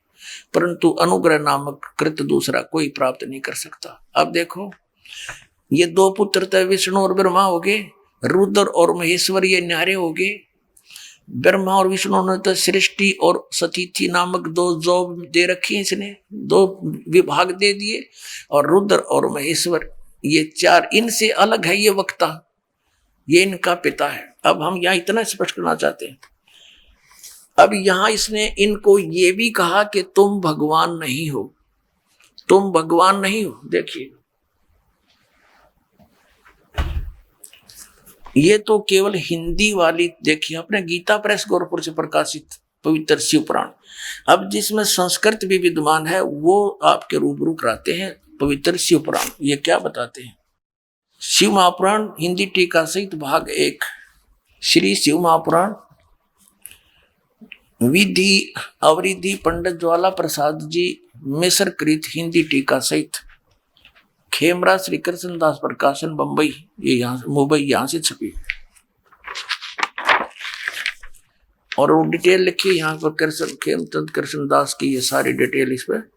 परंतु अनुग्रह नामक कृत दूसरा कोई प्राप्त नहीं कर सकता। अब देखो, ये 2 पुत्र थे, विष्णु और ब्रह्मा हो गए, रुद्र और महेश्वर ये न्यारे हो गए। ब्रह्मा और विष्णु ने तो सृष्टि और सतिथि नामक 2 जॉब दे रखी, इसने 2 विभाग दे दिए। और रुद्र और महेश्वर ये 4, इनसे अलग है ये वक्ता, ये इनका पिता है। अब हम यहाँ इतना स्पष्ट करना चाहते हैं। अब यहां इसने इनको ये भी कहा कि तुम भगवान नहीं हो, तुम भगवान नहीं हो। देखिए, ये तो केवल हिंदी वाली, देखिए अपने गीता प्रेस गोरखपुर से प्रकाशित पवित्र शिव पुराण। अब जिसमें संस्कृत भी विद्यमान है वो आपके रूबरू कराते हैं पवित्र शिव पुराण। ये क्या बताते हैं? शिव महापुराण हिंदी टीका सहित भाग 1, श्री शिव महापुराण, विधि अवरिधि पंडित ज्वाला प्रसाद जी मिश्र कृत हिंदी टीका सहित, खेमरा श्री कृष्ण दास प्रकाशन बंबई, ये यहाँ मुंबई यहाँ से छपी। और वो डिटेल लिखी यहाँ पर, खेमचंद कृष्ण दास की ये सारी डिटेल इस पर,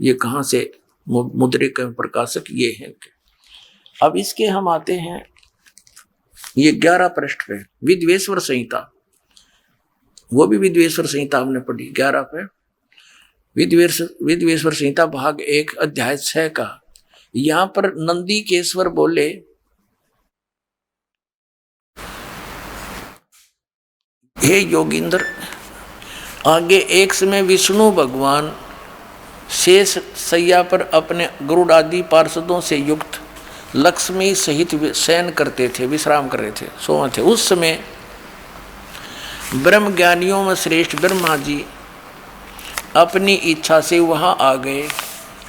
ये कहाँ से मुद्रिक प्रकाशक ये हैं। अब इसके हम आते हैं ये 11 पृष्ठ पे, विद्वेश्वर संहिता, वो भी विद्वेश्वर संहिता हमने पढ़ी 11 पे। विद्वेश्वर संहिता भाग 1 अध्याय 6 का यहां पर नंदी केश्वर बोले, हे योगिंद्र, आगे एक समय विष्णु भगवान शेष सैया पर अपने गरुड़ आदि पार्षदों से युक्त लक्ष्मी सहित शयन करते थे, विश्राम कर रहे थे, सोए थे। उस समय ब्रह्म ज्ञानियों में श्रेष्ठ ब्रह्मा जी अपनी इच्छा से वहां आ गए।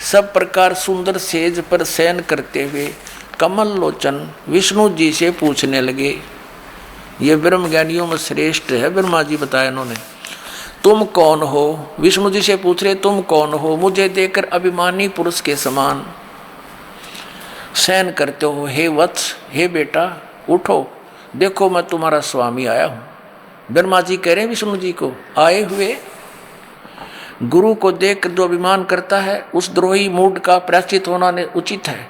सब प्रकार सुंदर सेज पर शयन करते हुए कमल लोचन विष्णु जी से पूछने लगे। ये ब्रह्म ज्ञानियों में श्रेष्ठ है, ब्रह्मा जी बताया इन्होंने। तुम कौन हो? विष्णु जी से पूछ रहे, तुम कौन हो? मुझे देखकर अभिमानी पुरुष के समान शयन करते हो। हे वत्स, हे बेटा, उठो, देखो मैं तुम्हारा स्वामी आया हूं। ब्रह्मा जी कह रहे हैं विष्णु जी को, आए हुए गुरु को देख जो अभिमान करता है उस द्रोही मूड का प्रायश्चित होना उचित है।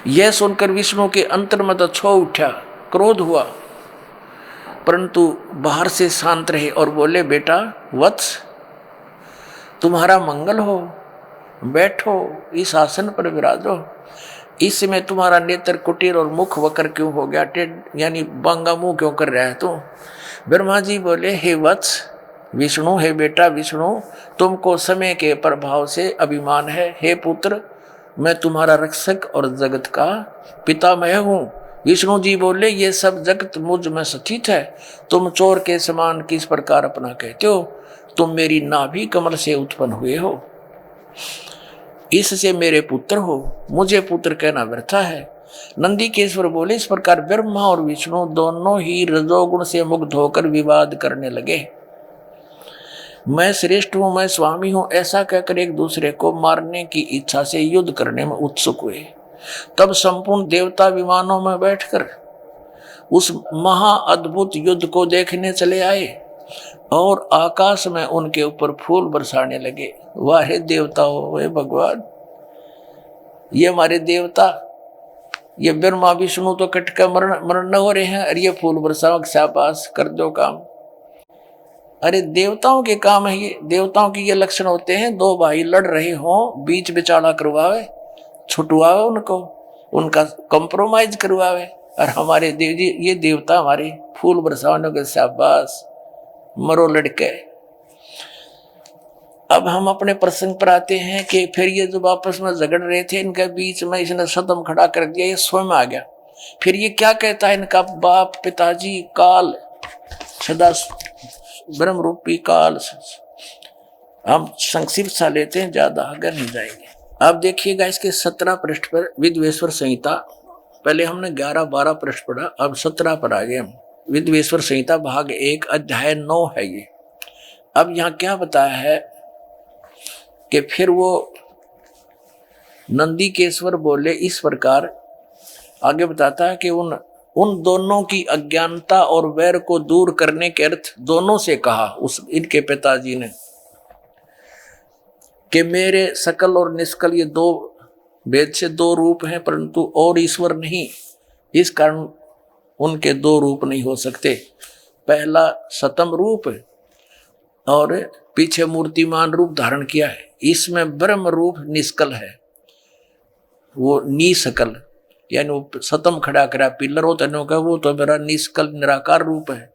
यह सुनकर विष्णु के अंतर्मद छो उठा, क्रोध हुआ, परंतु बाहर से शांत रहे और बोले, बेटा वत्स, तुम्हारा मंगल हो, बैठो, इस आसन पर विराजो। इस समय तुम्हारा नेत्र कुटीर और मुख वक्र क्यों हो गया? यानी बांगा मुंह क्यों कर रहा है तू? ब्रह्मा जी बोले, हे वत्स विष्णु, हे बेटा विष्णु, तुमको समय के प्रभाव से अभिमान है। हे पुत्र, मैं तुम्हारा रक्षक और जगत का पितामह हूँ। विष्णु जी बोले, ये सब जगत मुझ में स्थित है, तुम चोर के समान किस प्रकार अपना कहते हो? तुम मेरी नाभि कमल से उत्पन्न हुए हो, इससे मेरे पुत्र हो, मुझे पुत्र कहना व्यर्था है। नंदीकेश्वर बोले, इस प्रकार ब्रह्मा और विष्णु दोनों ही रजोगुण से मुक्त होकर विवाद करने लगे। मैं श्रेष्ठ हूं, मैं स्वामी हूं, ऐसा कहकर एक दूसरे को मारने की इच्छा से युद्ध करने में उत्सुक हुए। तब संपूर्ण देवता विमानों में बैठकर उस महा अद्भुत युद्ध को देखने चले आए और आकाश में उनके ऊपर फूल बरसाने लगे। वाह देवताओं, हे भगवान, ये हमारे देवता, ये ब्रह्मा विष्णु तो कटकर मरण हो रहे हैं, और ये फूल बरसाओ, शाबाश, कर दो काम। अरे देवताओं के काम है ये, देवताओं के ये लक्षण होते हैं। दो भाई लड़ रहे हों, बीच बिचाड़ा करवावे, छुटवावे उनको, उनका कंप्रोमाइज करवावे, और हमारे देव जी, ये देवता हमारे फूल बरसाने के, शाबाश, मरो लड़के। अब हम अपने प्रसंग पर आते हैं कि फिर ये जब आपस में झगड़ रहे थे, इनके बीच में इसने सदम खड़ा कर दिया, ये स्वयं आ गया। फिर ये क्या कहता है, इनका बाप पिताजी काल, सदा ब्रह्म रूपी काल। हम संक्षिप्त सा लेते हैं, ज्यादा आगे नहीं जाएंगे। अब देखिएगा इसके 17 पृष्ठ पर विद्वेश्वर संहिता, पहले हमने 11-12 पृष्ठ पढ़ा, अब 17 पर आ गए हम। विद्वेश्वर संहिता भाग 1 अध्याय 9 है ये। अब यहाँ क्या बताया है कि फिर वो नंदीकेश्वर बोले इस प्रकार, आगे बताता है कि उन दोनों की अज्ञानता और वैर को दूर करने के अर्थ दोनों से कहा उस इनके पिताजी ने कि मेरे सकल और निष्कल ये दो वेद से दो रूप हैं, परंतु और ईश्वर नहीं, इस कारण उनके दो रूप नहीं हो सकते। पहला सतम रूप और पीछे मूर्तिमान रूप धारण किया है, इसमें ब्रह्म रूप निष्कल है, वो निसकल, यानी वो सतम खड़ा करा पिलर होता है का, वो तो मेरा निष्कल निराकार रूप है,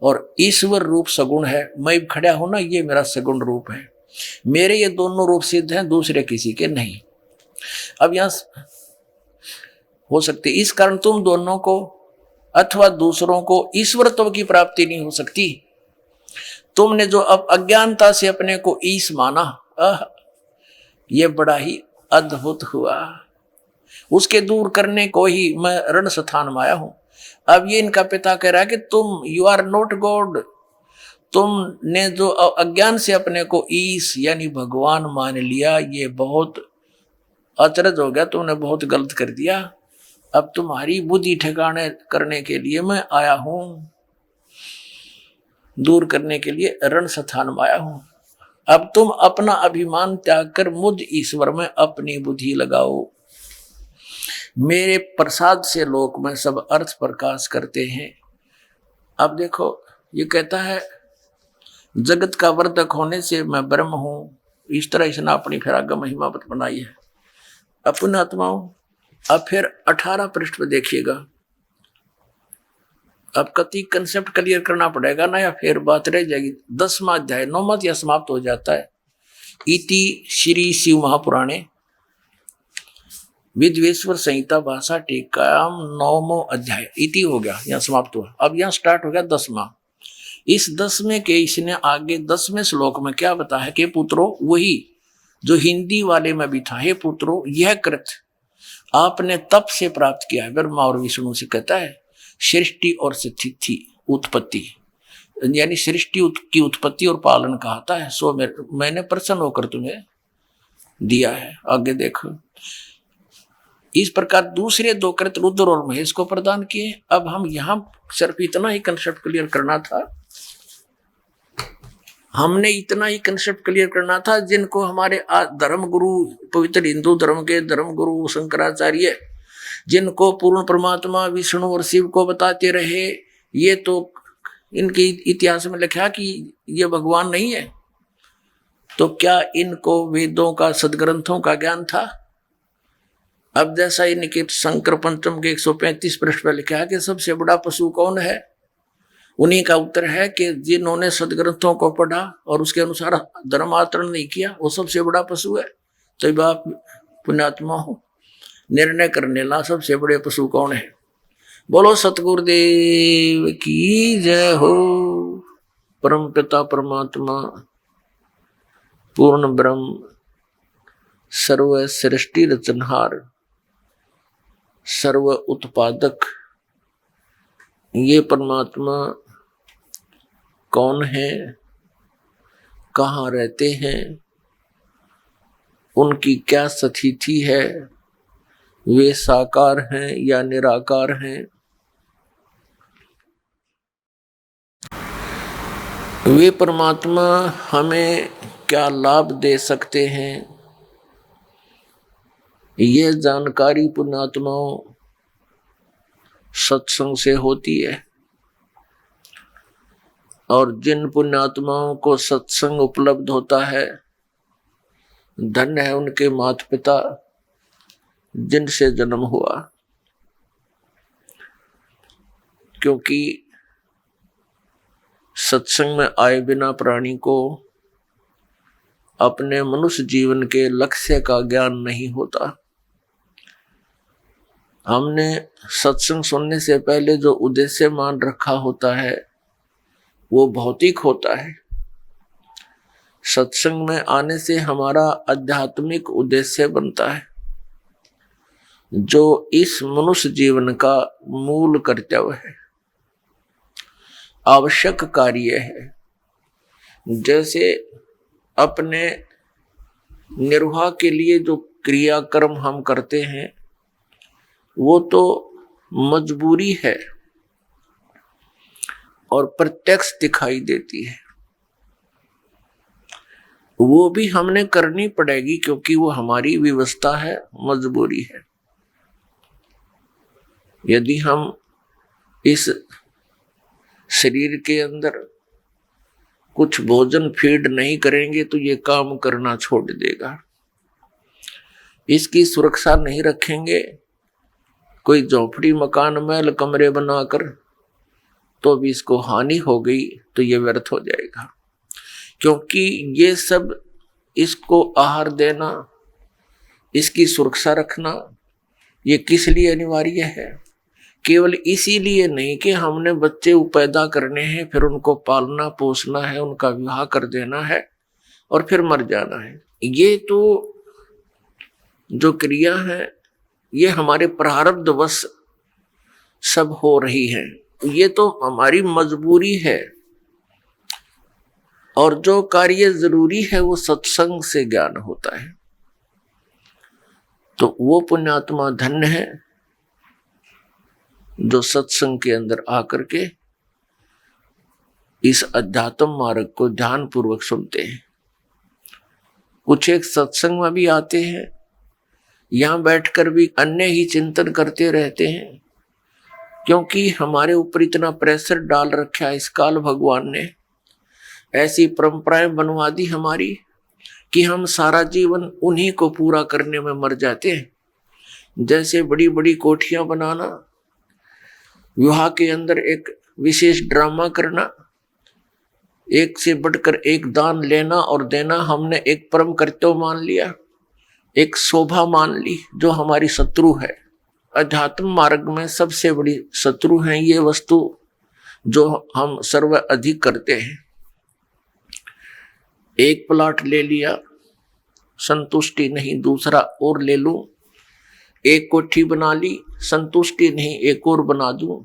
और ईश्वर रूप सगुण है। मैं खड़ा हूं ना, ये मेरा सगुण रूप है। मेरे ये दोनों रूप सिद्ध हैं, दूसरे किसी के नहीं। अब यहां हो सकते, इस कारण तुम दोनों को अथवा दूसरों को ईश्वरत्व की प्राप्ति नहीं हो सकती। तुमने जो अब अज्ञानता से अपने को ईश माना, ये बड़ा ही अद्भुत हुआ। उसके दूर करने को ही मैं रण स्थान में आया हूं। अब ये इनका पिता कह रहा है कि तुम, यू आर नॉट गॉड, तुमने जो अज्ञान से अपने को ईश यानी भगवान मान लिया, ये बहुत अचरज हो गया, तुमने बहुत गलत कर दिया। अब तुम्हारी बुद्धि ठिकाने करने के लिए मैं आया हूं, दूर करने के लिए रण स्थान में आया हूं। अब तुम अपना अभिमान त्याग कर मुझ ईश्वर में अपनी बुद्धि लगाओ। मेरे प्रसाद से लोक में सब अर्थ प्रकाश करते हैं। अब देखो, ये कहता है जगत का वर्धक होने से मैं ब्रह्म हूं, इस तरह इसने अपनी फिर आगे महिमा बनाई है। अपने आत्माओं। अब फिर 18 पृष्ठ पर देखिएगा, अब कति कंसेप्ट क्लियर करना पड़ेगा ना, या फिर बात रह जाएगी। 10वां अध्याय 9वां अध्याय समाप्त हो जाता है। इति श्री शिव महापुराणे विद्वेश्वर संहिता भाषा टीकायाम 9वां अध्याय इति हो गया, यहाँ समाप्त हुआ। अब यहाँ स्टार्ट हो गया 10वां। इस 10वें के इसने आगे 10वें श्लोक में क्या बताया कि पुत्रों, वही जो हिंदी वाले में भी था, हे पुत्रों यह कृत आपने तप से प्राप्त किया है। ब्रह्मा और विष्णु से कहता है सृष्टि और स्थिति उत्पत्ति, यानी सृष्टि की उत्पत्ति और पालन कहता है, सो मैंने प्रसन्न होकर तुम्हें दिया है। आगे देखो, इस प्रकार दूसरे 2 कृत रुद्र और महेश को प्रदान किए। अब हम यहां सिर्फ इतना ही कंसेप्ट क्लियर करना था, हमने इतना ही कंसेप्ट क्लियर करना था, जिनको हमारे धर्म गुरु, पवित्र हिंदू धर्म के धर्म गुरु शंकराचार्य, जिनको पूर्ण परमात्मा विष्णु और शिव को बताते रहे, ये तो इनके इतिहास में लिखा कि ये भगवान नहीं है, तो क्या इनको वेदों का सदग्रंथों का ज्ञान था? अब जैसा इनके शंकर पंचम के 135 पृष्ठ पर लिखा है कि सबसे बड़ा पशु कौन है, उन्हीं का उत्तर है कि जिन्होंने सदग्रंथों को पढ़ा और उसके अनुसार धर्म आचरण नहीं किया, वो सबसे बड़ा पशु है। तो आप पुण्यात्मा हो, निर्णय करने ला सबसे बड़े पशु कौन है। बोलो सतगुरुदेव की जय हो। परम पिता परमात्मा पूर्ण ब्रह्म सर्व सृष्टि रचनहार सर्व उत्पादक ये परमात्मा कौन है, कहाँ रहते हैं, उनकी क्या स्थिति है, वे साकार हैं या निराकार हैं, वे परमात्मा हमें क्या लाभ दे सकते हैं, ये जानकारी पुण्यात्माओं सत्संग से होती है। और जिन पुण्यात्माओं को सत्संग उपलब्ध होता है, धन्य है उनके माता पिता जिनसे जन्म हुआ, क्योंकि सत्संग में आए बिना प्राणी को अपने मनुष्य जीवन के लक्ष्य का ज्ञान नहीं होता। हमने सत्संग सुनने से पहले जो उद्देश्य मान रखा होता है वो भौतिक होता है। सत्संग में आने से हमारा आध्यात्मिक उद्देश्य बनता है, जो इस मनुष्य जीवन का मूल कर्तव्य है, आवश्यक कार्य है। जैसे अपने निर्वाह के लिए जो क्रियाकर्म हम करते हैं वो तो मजबूरी है और प्रत्यक्ष दिखाई देती है, वो भी हमने करनी पड़ेगी क्योंकि वो हमारी व्यवस्था है, मजबूरी है। यदि हम इस शरीर के अंदर कुछ भोजन फीड नहीं करेंगे तो ये काम करना छोड़ देगा। इसकी सुरक्षा नहीं रखेंगे, कोई झोपड़ी मकान महल कमरे बनाकर, तो भी इसको हानि हो गई तो ये व्यर्थ हो जाएगा। क्योंकि ये सब, इसको आहार देना, इसकी सुरक्षा रखना, ये किस लिए अनिवार्य है? केवल इसीलिए नहीं कि हमने बच्चे पैदा करने हैं, फिर उनको पालना पोसना है, उनका विवाह कर देना है और फिर मर जाना है। ये तो जो क्रिया है ये हमारे प्रारब्धवश सब हो रही है, ये तो हमारी मजबूरी है। और जो कार्य जरूरी है वो सत्संग से ज्ञान होता है। तो वो पुण्यात्मा धन्य है जो सत्संग के अंदर आकर के इस अध्यात्म मार्ग को ध्यान पूर्वक सुनते हैं। कुछ एक सत्संग में भी आते हैं, यहां बैठकर भी अन्य ही चिंतन करते रहते हैं, क्योंकि हमारे ऊपर इतना प्रेशर डाल रखा है इस काल भगवान ने, ऐसी परंपराएं बनवा दी हमारी कि हम सारा जीवन उन्हीं को पूरा करने में मर जाते हैं। जैसे बड़ी बड़ी कोठियां बनाना, विवाह के अंदर एक विशेष ड्रामा करना, एक से बढ़कर एक दान लेना और देना हमने एक परम कर्तव्य मान लिया, एक शोभा मान ली जो हमारी शत्रु है। अध्यात्म मार्ग में सबसे बड़ी शत्रु है ये वस्तु जो हम सर्व अधिक करते हैं। एक प्लाट ले लिया, संतुष्टि नहीं, दूसरा और ले लूं। एक कोठी बना ली, संतुष्टि नहीं, एक और बना दूं।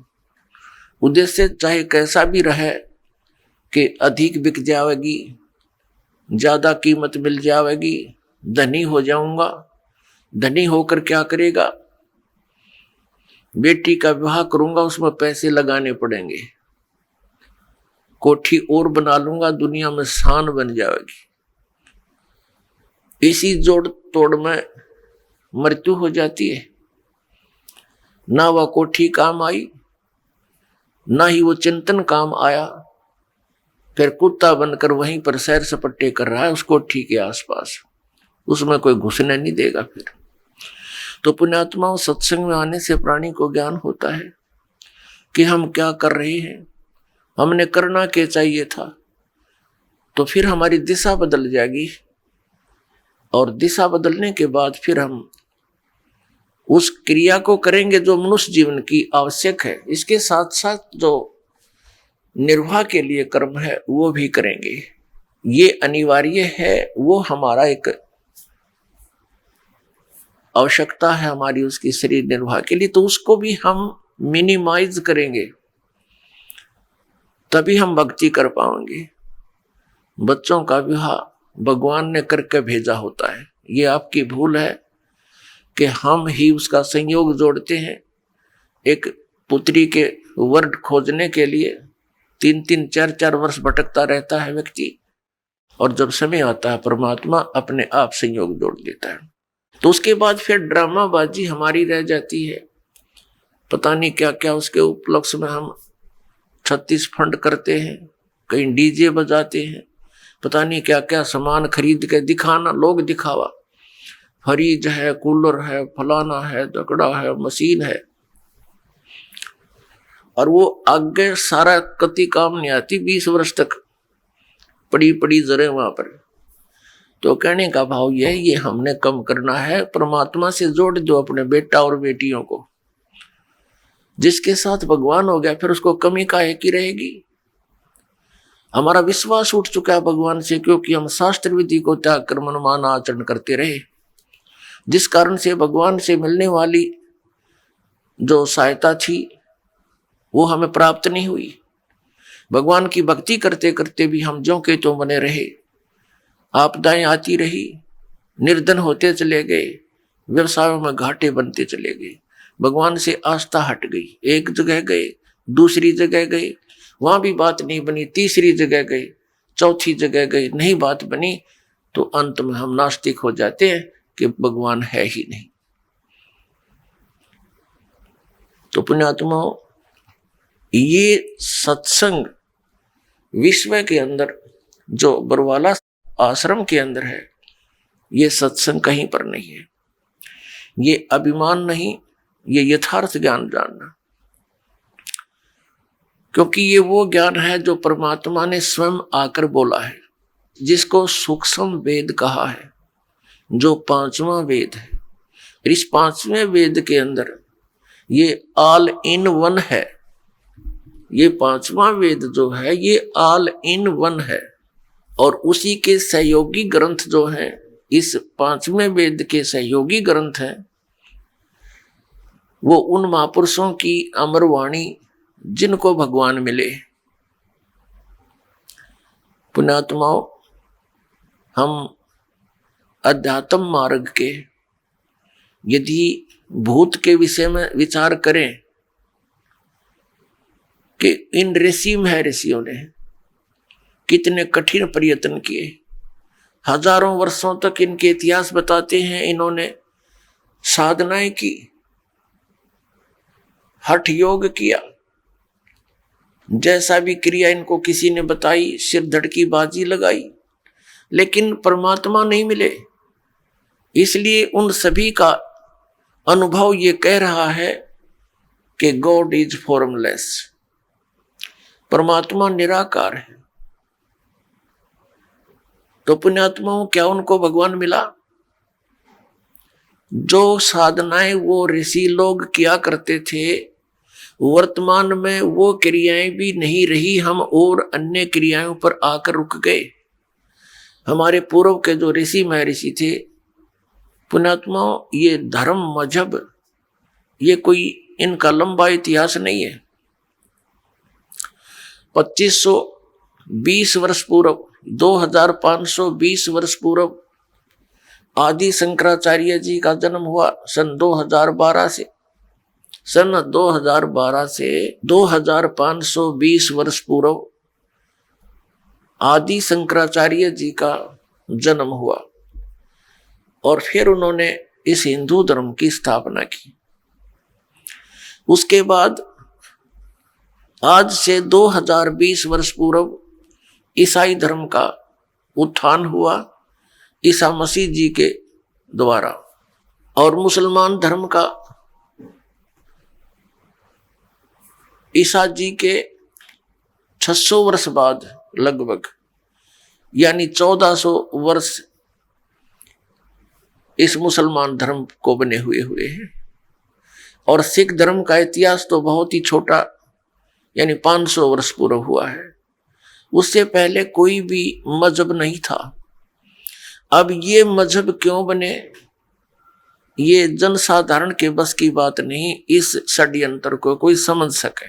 उद्देश्य चाहे कैसा भी रहे कि अधिक बिक जाएगी, ज्यादा कीमत मिल जाएगी, धनी हो जाऊंगा। धनी होकर क्या करेगा? बेटी का विवाह करूंगा, उसमें पैसे लगाने पड़ेंगे। कोठी और बना लूंगा, दुनिया में शान बन जाएगी। इसी जोड़ तोड़ में मृत्यु हो जाती है। ना वह कोठी काम आई, ना ही वो चिंतन काम आया। फिर कुत्ता बनकर वहीं पर सैर सपट्टे कर रहा है उस कोठी के आसपास, उसमें कोई घुसने नहीं देगा। फिर तो पुण्यात्माओं, सत्संग में आने से प्राणी को ज्ञान होता है कि हम क्या कर रहे हैं, हमने करना क्या चाहिए था। तो फिर हमारी दिशा बदल जाएगी और दिशा बदलने के बाद फिर हम उस क्रिया को करेंगे जो मनुष्य जीवन की आवश्यक है। इसके साथ साथ जो निर्वाह के लिए कर्म है वो भी करेंगे, ये अनिवार्य है। वो हमारा एक आवश्यकता है हमारी उसकी शरीर निर्वाह के लिए, तो उसको भी हम मिनिमाइज करेंगे, तभी हम भक्ति कर पाएंगे। बच्चों का विवाह भगवान ने करके भेजा होता है, ये आपकी भूल है कि हम ही उसका संयोग जोड़ते हैं। एक पुत्री के वर खोजने के लिए 3-3, 4-4 वर्ष भटकता रहता है व्यक्ति, और जब समय आता है परमात्मा अपने आप संयोग जोड़ देता है। तो उसके बाद फिर ड्रामाबाजी हमारी रह जाती है। पता नहीं क्या क्या उसके उपलक्ष्य में हम 36 फंड करते हैं, कहीं डीजे बजाते हैं, पता नहीं क्या क्या सामान खरीद के दिखाना, लोग दिखावा, फ्रिज है, कूलर है, फलाना है, दकड़ा है, मशीन है, और वो आगे सारा कति काम नहीं आती। 20 वर्ष तक पड़ी पड़ी जरे वहां पर। तो कहने का भाव यह है, ये हमने कम करना है। परमात्मा से जोड़ दो अपने बेटा और बेटियों को। जिसके साथ भगवान हो गया फिर उसको कमी काहे की रहेगी। हमारा विश्वास उठ चुका है भगवान से, क्योंकि हम शास्त्र विधि को त्याग कर मनमाना आचरण करते रहे, जिस कारण से भगवान से मिलने वाली जो सहायता थी वो हमें प्राप्त नहीं हुई। भगवान की भक्ति करते करते भी हम ज्यों के त्यों बने रहे, आपदाएं आती रही, निर्धन होते चले गए, व्यवसायों में घाटे बनते चले गए, भगवान से आस्था हट गई। एक जगह गए, दूसरी जगह गए, वहां भी बात नहीं बनी, तीसरी जगह गए, चौथी जगह गए, नहीं बात बनी, तो अंत में हम नास्तिक हो जाते हैं कि भगवान है ही नहीं। तो पुण्यात्माओं, ये सत्संग विश्व के अंदर जो बरवाला आश्रम के अंदर है, ये सत्संग कहीं पर नहीं है। ये अभिमान नहीं, ये यथार्थ ज्ञान जानना, क्योंकि ये वो ज्ञान है जो परमात्मा ने स्वयं आकर बोला है, जिसको सूक्ष्म वेद कहा है, जो 5वां वेद है। इस 5वें वेद के अंदर ये ऑल इन वन है। ये 5वां वेद जो है ये ऑल इन वन है, और उसी के सहयोगी ग्रंथ जो हैं, इस 5वें वेद के सहयोगी ग्रंथ हैं, वो उन महापुरुषों की अमर वाणी जिनको भगवान मिले। पुण्यात्माओं, हम अध्यात्म मार्ग के यदि भूत के विषय में विचार करें कि इन ऋषि महर्षियों ने कितने कठिन प्रयत्न किए, हजारों वर्षों तक इनके इतिहास बताते हैं, इन्होंने साधनाएं की, हठ योग किया, जैसा भी क्रिया इनको किसी ने बताई, सिर धड़की बाजी लगाई, लेकिन परमात्मा नहीं मिले। इसलिए उन सभी का अनुभव ये कह रहा है कि गॉड इज फॉर्मलेस, परमात्मा निराकार है। तो पुण्यात्माओं, क्या उनको भगवान मिला? जो साधनाएं वो ऋषि लोग किया करते थे, वर्तमान में वो क्रियाएं भी नहीं रही, हम और अन्य क्रियाओं पर आकर रुक गए। हमारे पूर्व के जो ऋषि महर्षि थे, पुण्यात्माओं, ये धर्म मजहब ये कोई इनका लंबा इतिहास नहीं है। 2520 वर्ष पूर्व, 2520 वर्ष पूर्व आदि शंकराचार्य जी का जन्म हुआ सन 2012 से। सन 2012 से 2520 वर्ष पूर्व आदि शंकराचार्य जी का जन्म हुआ और फिर उन्होंने इस हिंदू धर्म की स्थापना की। उसके बाद आज से 2020 वर्ष पूर्व ईसाई धर्म का उत्थान हुआ ईसा मसीह जी के द्वारा, और मुसलमान धर्म का ईसा जी के 600 वर्ष बाद लगभग, यानी 1400 वर्ष इस मुसलमान धर्म को बने हुए हैं। और सिख धर्म का इतिहास तो बहुत ही छोटा, यानी 500 वर्ष पूर्व हुआ है। उससे पहले कोई भी मजहब नहीं था। अब ये मजहब क्यों बने, ये जनसाधारण के बस की बात नहीं, इस षड्यंत्र को कोई समझ सके।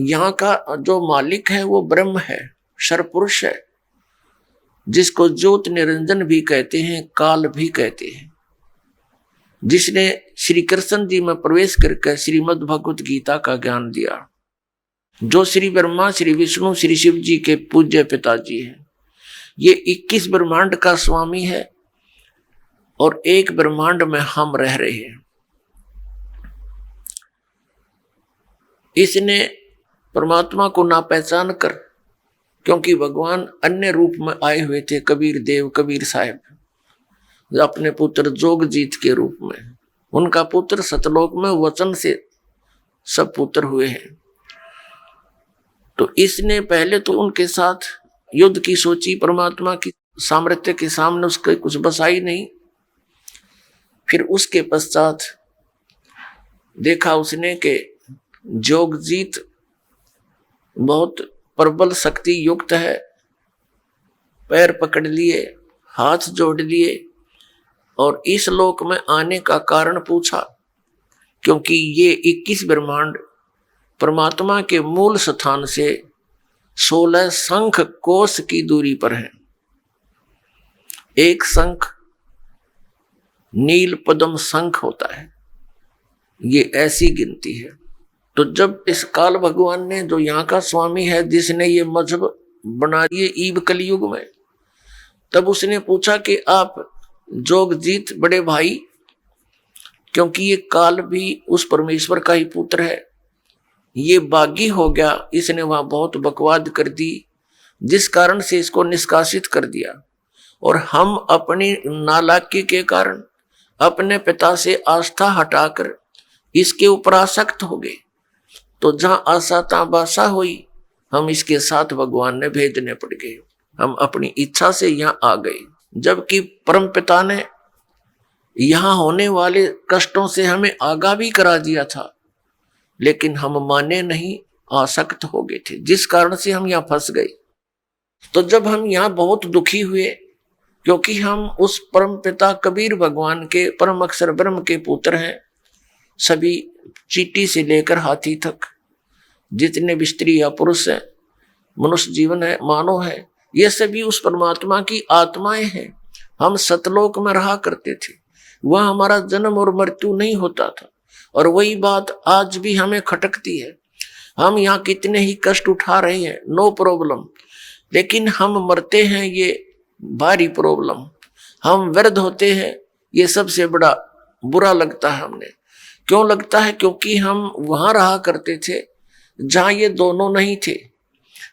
यहाँ का जो मालिक है वो ब्रह्म है, सर्वपुरुष है, जिसको ज्योत निरंजन भी कहते हैं, काल भी कहते हैं, जिसने श्री कृष्ण जी में प्रवेश करके श्रीमद् भगवत गीता का ज्ञान दिया, जो श्री ब्रह्मा, श्री विष्णु, श्री शिव जी के पूज्य पिताजी हैं। ये 21 ब्रह्मांड का स्वामी है और एक ब्रह्मांड में हम रह रहे हैं। इसने परमात्मा को ना पहचान कर, क्योंकि भगवान अन्य रूप में आए हुए थे, कबीर देव, कबीर साहब, अपने पुत्र जोगजीत के रूप में। उनका पुत्र सतलोक में वचन से सब पुत्र हुए हैं। तो इसने पहले तो उनके साथ युद्ध की सोची, परमात्मा की सामर्थ्य के सामने उसके कुछ बसाई नहीं। फिर उसके पश्चात देखा उसने कि जोगजीत बहुत प्रबल शक्ति युक्त है, पैर पकड़ लिए, हाथ जोड़ लिए और इस लोक में आने का कारण पूछा, क्योंकि ये 21 ब्रह्मांड परमात्मा के मूल स्थान से 16 शंख कोश की दूरी पर है। एक शंख नील पद्म शंख होता है, ये ऐसी गिनती है। तो जब इस काल भगवान ने, जो यहाँ का स्वामी है, जिसने ये मजहब बना दिए ईब कलयुग में, तब उसने पूछा कि आप जोगजीत बड़े भाई, क्योंकि ये काल भी उस परमेश्वर का ही पुत्र है, ये बागी हो गया, इसने वहां बहुत बकवाद कर दी, जिस कारण से इसको निष्कासित कर दिया। और हम अपनी नालायकी के कारण अपने पिता से आस्था हटाकर इसके ऊपर आसक्त हो गए। तो जहां आशा तहां बासा हुई, हम इसके साथ भगवान ने भेजने पड़ गए। हम अपनी इच्छा से यहाँ आ गए, जबकि परम पिता ने यहाँ होने वाले कष्टों से हमें आगाह भी करा दिया था, लेकिन हम माने नहीं, आसक्त हो गए थे, जिस कारण से हम यहाँ फंस गए। तो जब हम यहाँ बहुत दुखी हुए, क्योंकि हम उस परम पिता कबीर भगवान के परम अक्षर ब्रह्म के पुत्र हैं, सभी चींटी से लेकर हाथी तक जितने भी स्त्री या पुरुष हैं, मनुष्य जीवन है, मानव है, ये सभी उस परमात्मा की आत्माएं हैं। हम सतलोक में रहा करते थे, वह हमारा जन्म और मृत्यु नहीं होता था। और वही बात आज भी हमें खटकती है। हम यहाँ कितने ही कष्ट उठा रहे हैं, नो प्रॉब्लम, लेकिन हम मरते हैं, ये भारी प्रॉब्लम। हम वृद्ध होते हैं, ये सबसे बड़ा बुरा लगता है हमें। क्यों लगता है? क्योंकि हम वहां रहा करते थे जहां ये दोनों नहीं थे,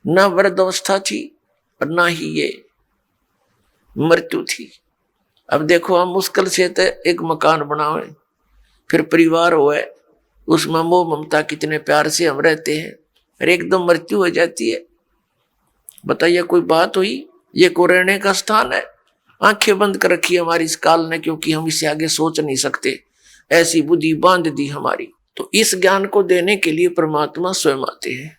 ना वृद्ध अवस्था थी और ना ही ये मृत्यु थी। अब देखो, हम मुश्किल से तो एक मकान बनावे, फिर परिवार हुआ, उसमें मोह ममता कितने प्यार से हम रहते हैं, और एकदम मृत्यु हो जाती है। बताइए कोई बात हुई? ये को रहने का स्थान है? आंखें बंद कर रखी हमारी इस काल ने, क्योंकि हम इससे आगे सोच नहीं सकते, ऐसी बुद्धि बांध दी हमारी। तो इस ज्ञान को देने के लिए परमात्मा स्वयं आते हैं।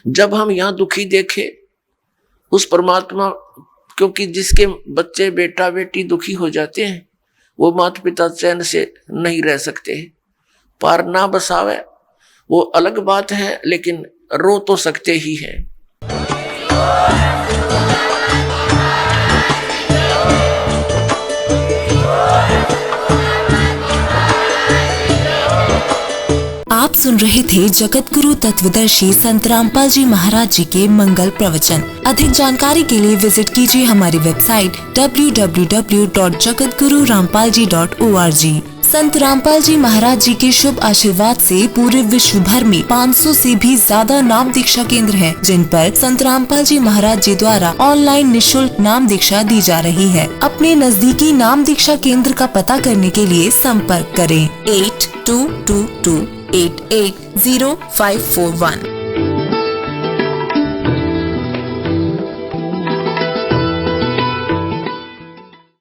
जब हम यहाँ दुखी देखे उस परमात्मा, क्योंकि जिसके बच्चे बेटा बेटी दुखी हो जाते हैं वो माता पिता चैन से नहीं रह सकते। पार ना बसावे वो अलग बात है, लेकिन रो तो सकते ही हैं। आप सुन रहे थे जगत गुरु तत्वदर्शी संत रामपाल जी महाराज जी के मंगल प्रवचन। अधिक जानकारी के लिए विजिट कीजिए हमारी वेबसाइट www.jagatgururampalji.org। संत रामपाल जी महाराज जी के शुभ आशीर्वाद से पूरे विश्व भर में 500 से भी ज्यादा नाम दीक्षा केंद्र हैं, जिन पर संत रामपाल जी महाराज जी द्वारा ऑनलाइन निशुल्क नाम दीक्षा दी जा रही है। अपने नजदीकी नाम दीक्षा केंद्र का पता करने के लिए संपर्क करें 8222880541।